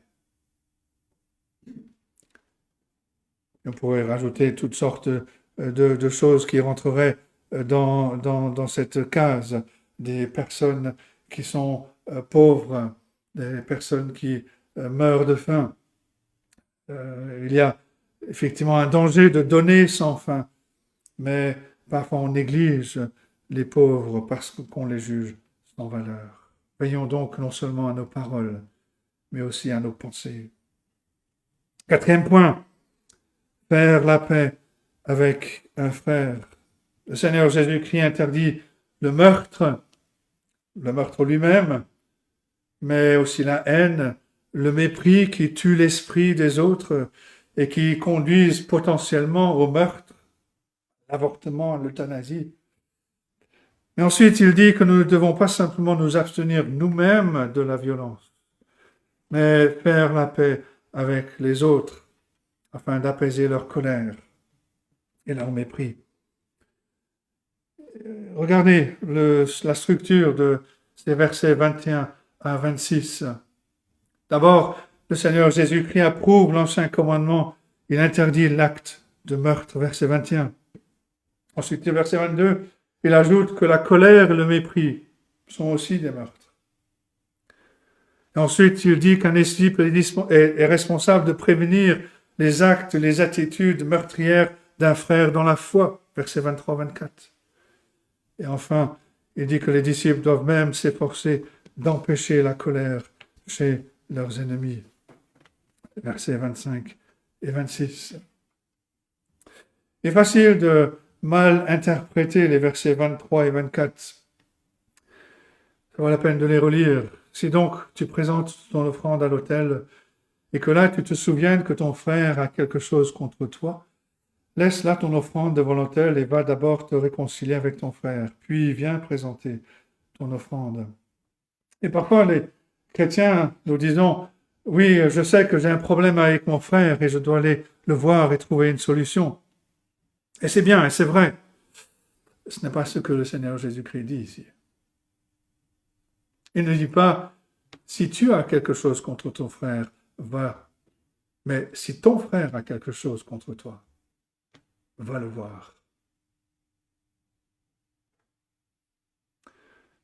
On pourrait rajouter toutes sortes de choses qui rentreraient dans cette case, des personnes qui sont pauvres, des personnes qui meurent de faim. Il y a effectivement un danger de donner sans fin, mais parfois on néglige les pauvres parce qu'on les juge sans valeur. Veillons donc non seulement à nos paroles, mais aussi à nos pensées. 4e point, faire la paix avec un frère. Le Seigneur Jésus-Christ interdit le meurtre lui-même, mais aussi la haine, le mépris qui tue l'esprit des autres et qui conduisent potentiellement au meurtre, l'avortement, l'euthanasie. Mais ensuite, il dit que nous ne devons pas simplement nous abstenir nous-mêmes de la violence, mais faire la paix avec les autres afin d'apaiser leur colère et leur mépris. Regardez la structure de ces versets 21 à 26. D'abord, le Seigneur Jésus-Christ approuve l'ancien commandement. Il interdit l'acte de meurtre, verset 21. Ensuite, verset 22, il ajoute que la colère et le mépris sont aussi des meurtres. Et ensuite, il dit qu'un disciple est responsable de prévenir les actes, les attitudes meurtrières d'un frère dans la foi, verset 23-24. Et enfin, il dit que les disciples doivent même s'efforcer d'empêcher la colère chez leurs ennemis, versets 25 et 26. Il est facile de mal interpréter les versets 23 et 24. Ça vaut la peine de les relire. Si donc tu présentes ton offrande à l'autel et que là tu te souviennes que ton frère a quelque chose contre toi, laisse là ton offrande devant l'autel et va d'abord te réconcilier avec ton frère, puis viens présenter ton offrande. Et parfois les chrétiens nous disons, oui, je sais que j'ai un problème avec mon frère et je dois aller le voir et trouver une solution. Et c'est bien, et c'est vrai. Ce n'est pas ce que le Seigneur Jésus-Christ dit ici. Il ne dit pas, si tu as quelque chose contre ton frère, va. Mais si ton frère a quelque chose contre toi, va le voir.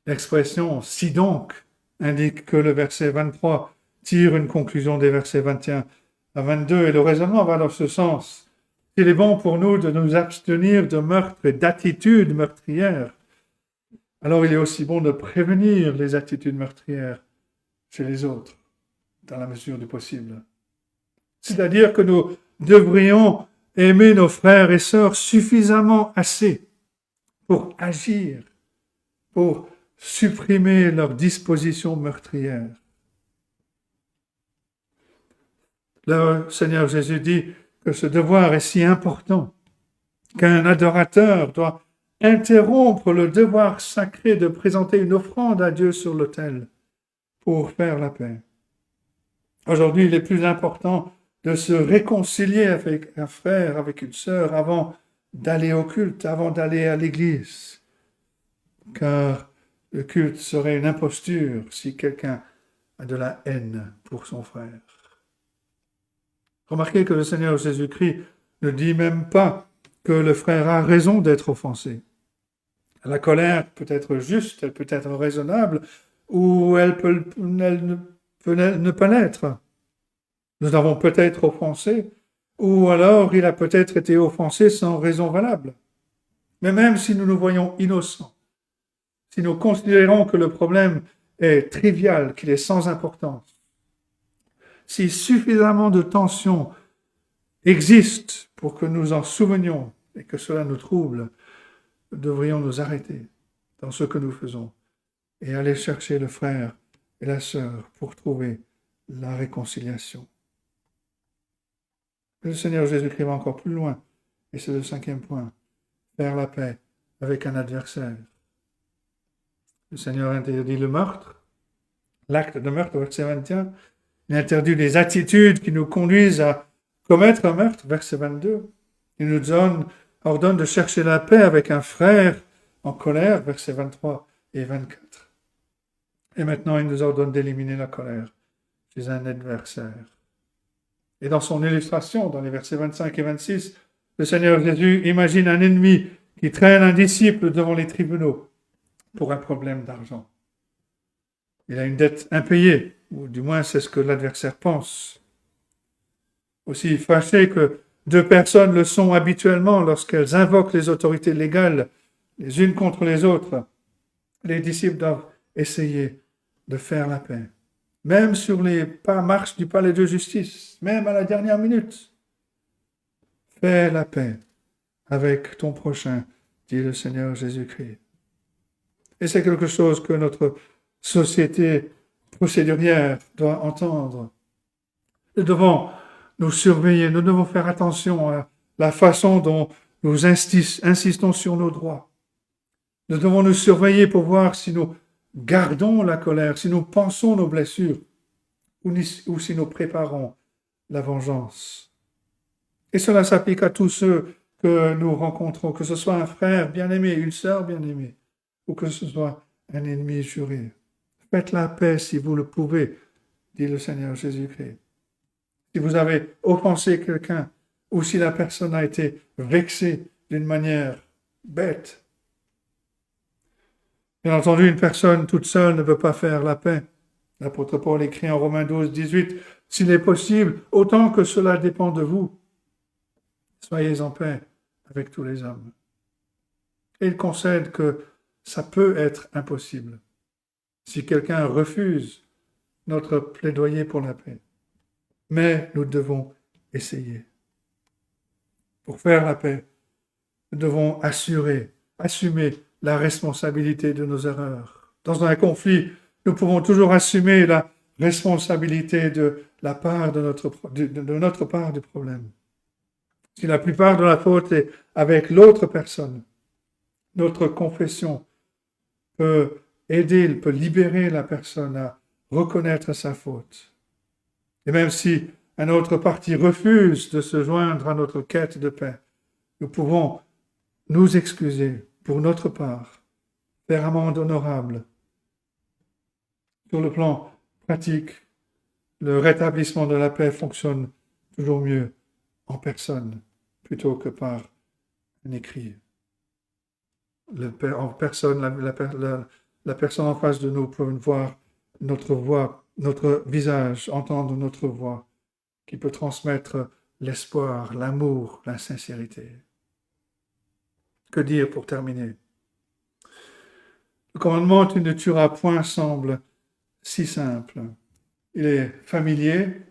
L'expression « si donc » indique que le verset 23 tire une conclusion des versets 21 à 22 et le raisonnement va dans ce sens. Il est bon pour nous de nous abstenir de meurtre et d'attitudes meurtrières. Alors il est aussi bon de prévenir les attitudes meurtrières chez les autres, dans la mesure du possible. C'est-à-dire que nous devrions aimer nos frères et sœurs suffisamment assez pour agir, pour supprimer leurs dispositions meurtrières. Le Seigneur Jésus dit que ce devoir est si important qu'un adorateur doit interrompre le devoir sacré de présenter une offrande à Dieu sur l'autel pour faire la paix. Aujourd'hui, il est plus important de se réconcilier avec un frère, avec une sœur, avant d'aller au culte, avant d'aller à l'église. Car le culte serait une imposture si quelqu'un a de la haine pour son frère. Remarquez que le Seigneur Jésus-Christ ne dit même pas que le frère a raison d'être offensé. La colère peut être juste, elle peut être raisonnable, ou elle ne peut l'être. Nous avons peut-être offensé, ou alors il a peut-être été offensé sans raison valable. Mais même si nous nous voyons innocents, si nous considérons que le problème est trivial, qu'il est sans importance, si suffisamment de tension existe pour que nous en souvenions et que cela nous trouble, devrions nous arrêter dans ce que nous faisons et aller chercher le frère et la sœur pour trouver la réconciliation. Le Seigneur Jésus-Christ va encore plus loin, et c'est le 5e point, faire la paix avec un adversaire. Le Seigneur interdit le meurtre, l'acte de meurtre, verset 21. Il interdit les attitudes qui nous conduisent à commettre un meurtre, verset 22. Il nous ordonne de chercher la paix avec un frère en colère, versets 23 et 24. Et maintenant, il nous ordonne d'éliminer la colère chez un adversaire. Et dans son illustration, dans les versets 25 et 26, le Seigneur Jésus imagine un ennemi qui traîne un disciple devant les tribunaux pour un problème d'argent. Il a une dette impayée, ou du moins c'est ce que l'adversaire pense. Aussi fâché que 2 personnes le sont habituellement lorsqu'elles invoquent les autorités légales les unes contre les autres, les disciples doivent essayer de faire la paix. Même sur les marches du palais de justice, même à la dernière minute. Fais la paix avec ton prochain, dit le Seigneur Jésus-Christ. Et c'est quelque chose que notre société procédurière doit entendre. Nous devons nous surveiller, nous devons faire attention à la façon dont nous insistons sur nos droits. Nous devons nous surveiller pour voir si nous gardons la colère, si nous pensons nos blessures ou si nous préparons la vengeance. Et cela s'applique à tous ceux que nous rencontrons, que ce soit un frère bien-aimé, une sœur bien-aimée, ou que ce soit un ennemi juré. Faites la paix si vous le pouvez, dit le Seigneur Jésus-Christ. Si vous avez offensé quelqu'un, ou si la personne a été vexée d'une manière bête. Bien entendu, une personne toute seule ne peut pas faire la paix. L'apôtre Paul écrit en Romains 12, 18, « S'il est possible, autant que cela dépend de vous, soyez en paix avec tous les hommes. » Et il concède que ça peut être impossible si quelqu'un refuse notre plaidoyer pour la paix. Mais nous devons essayer. Pour faire la paix, nous devons assumer la responsabilité de nos erreurs. Dans un conflit, nous pouvons toujours assumer la responsabilité de notre part du problème. Si la plupart de la faute est avec l'autre personne, notre confession peut aider, peut libérer la personne à reconnaître sa faute. Et même si un autre parti refuse de se joindre à notre quête de paix, nous pouvons nous excuser pour notre part, faire amende honorable. Sur le plan pratique, le rétablissement de la paix fonctionne toujours mieux en personne plutôt que par un écrit. En personne, la personne en face de nous peut voir notre voix, notre visage, entendre notre voix, qui peut transmettre l'espoir, l'amour, la sincérité. Que dire pour terminer? Le commandement « Tu ne tueras point » semble si simple. Il est familier,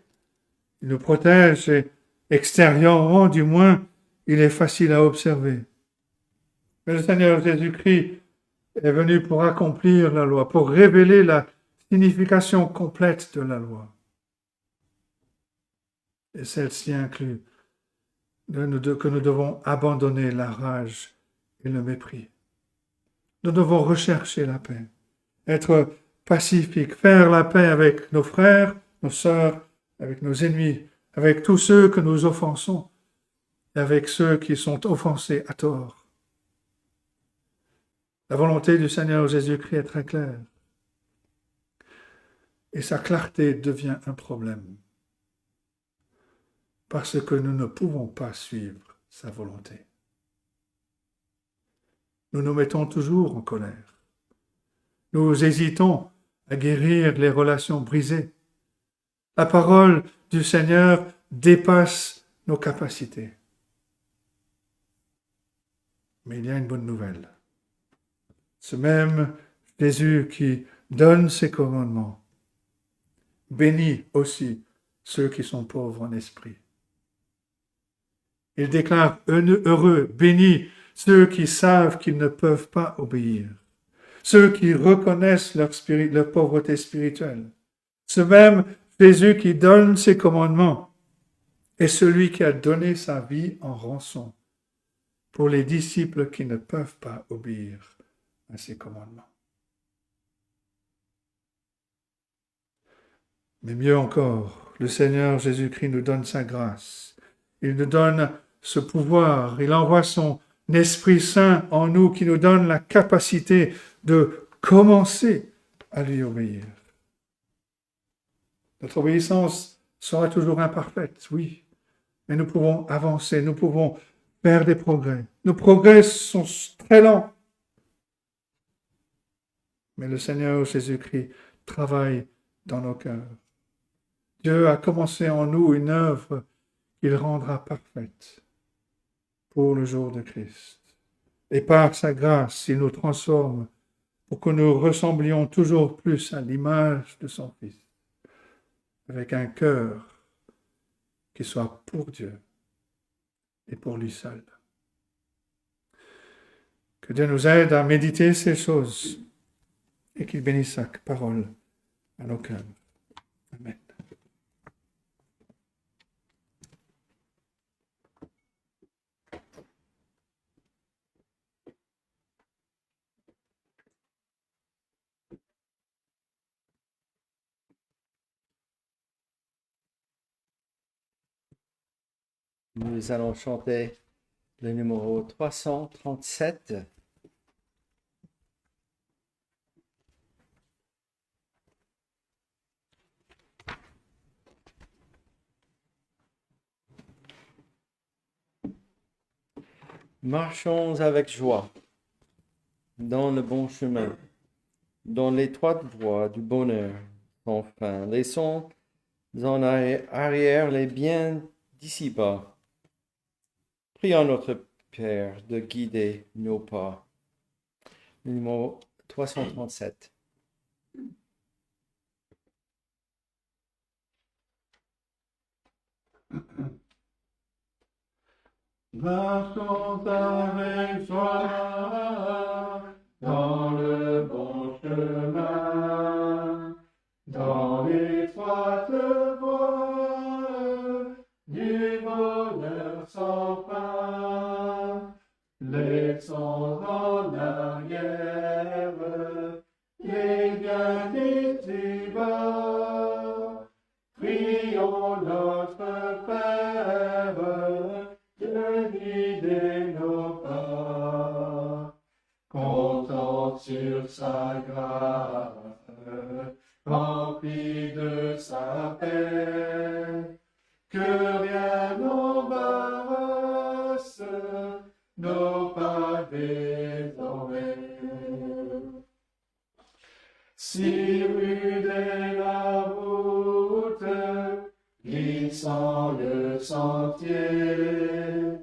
il nous protège et extérieurement, du moins, il est facile à observer. Mais le Seigneur Jésus-Christ est venu pour accomplir la loi, pour révéler la signification complète de la loi. Et celle-ci inclut que nous devons abandonner la rage et le mépris. Nous devons rechercher la paix, être pacifiques, faire la paix avec nos frères, nos sœurs, avec nos ennemis, avec tous ceux que nous offensons et avec ceux qui sont offensés à tort. La volonté du Seigneur Jésus-Christ est très claire. Et sa clarté devient un problème. Parce que nous ne pouvons pas suivre sa volonté. Nous nous mettons toujours en colère. Nous hésitons à guérir les relations brisées. La parole du Seigneur dépasse nos capacités. Mais il y a une bonne nouvelle. Ce même Jésus qui donne ses commandements bénit aussi ceux qui sont pauvres en esprit. Il déclare heureux, bénis ceux qui savent qu'ils ne peuvent pas obéir, ceux qui reconnaissent leur pauvreté spirituelle. Ce même Jésus qui donne ses commandements est celui qui a donné sa vie en rançon pour les disciples qui ne peuvent pas obéir à ses commandements. Mais mieux encore, le Seigneur Jésus-Christ nous donne sa grâce. Il nous donne ce pouvoir. Il envoie son Esprit Saint en nous qui nous donne la capacité de commencer à lui obéir. Notre obéissance sera toujours imparfaite, oui, mais nous pouvons avancer, nous pouvons faire des progrès. Nos progrès sont très lents, mais le Seigneur Jésus-Christ travaille dans nos cœurs. Dieu a commencé en nous une œuvre qu'il rendra parfaite pour le jour de Christ. Et par sa grâce, il nous transforme pour que nous ressemblions toujours plus à l'image de son Fils, avec un cœur qui soit pour Dieu et pour lui seul. Que Dieu nous aide à méditer ces choses et qu'il bénisse sa parole à nos cœurs. Amen. Nous allons chanter le numéro 337. Marchons avec joie dans le bon chemin, dans l'étroite voie du bonheur sans fin. Laissons en arrière les biens d'ici-bas. Prions notre Père de guider nos pas. Numéro 337. Marchons avec joie dans le bon chemin, dans l'étroite voie du bonheur sans fin. Laissons en arrière les biens d'ici-bas. Prions notre Père de guider nos pas. Comptons sur sa grâce, remplis de sa paix, que rien n'embarrasse nos pas désormais. Si rude est la route, glissant le sentier,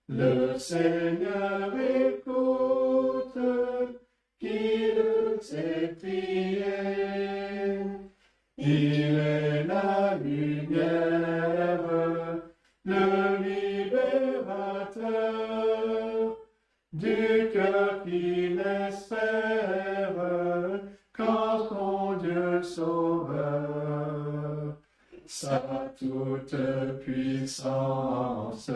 le Seigneur écoute, qu'il sait prier. Il est la lumière, le libérateur, du cœur qu'il espère, quand son Dieu sauveur. Sa toute puissance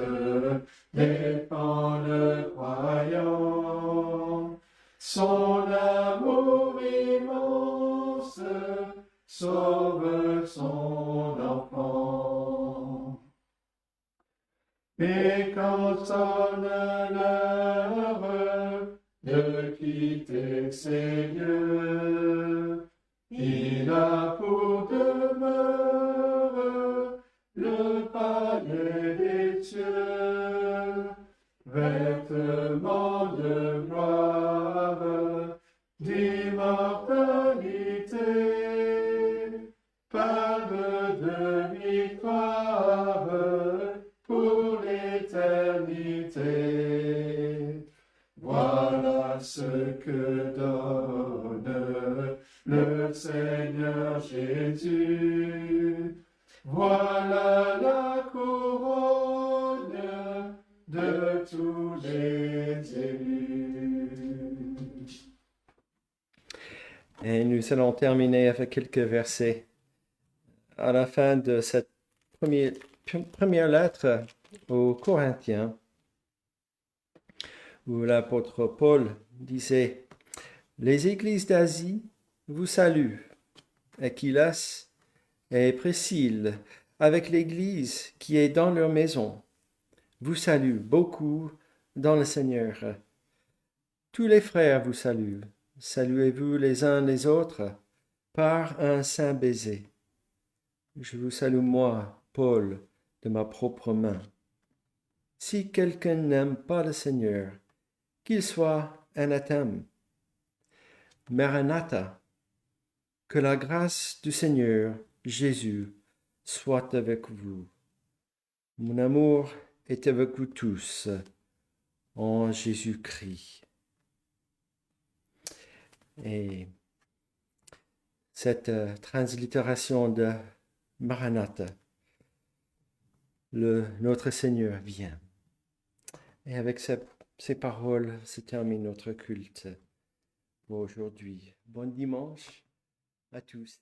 défend le croyant. Son amour immense sauve son enfant. Et quand sonne l'heure de quitter ces lieux, il a pour demeure le palais des cieux, vêtement de gloire, d'immortalité, palme de victoire pour l'éternité. Voilà ce que donne le Seigneur Jésus. Voilà la couronne de tous les élus. Et nous allons terminer avec quelques versets à la fin de cette première lettre aux Corinthiens, où l'apôtre Paul disait, « Les églises d'Asie vous saluent, Aquilas et Priscille, avec l'église qui est dans leur maison, vous saluent beaucoup dans le Seigneur. Tous les frères vous saluent. Saluez-vous les uns les autres par un saint baiser. Je vous salue moi, Paul, de ma propre main. Si quelqu'un n'aime pas le Seigneur, qu'il soit anathème. Maranatha, que la grâce du Seigneur Jésus soit avec vous. Mon amour est avec vous tous en Jésus-Christ. » Et cette translittération de Maranatha, notre Seigneur vient. Et avec ces paroles se termine notre culte pour aujourd'hui. Bon dimanche à tous.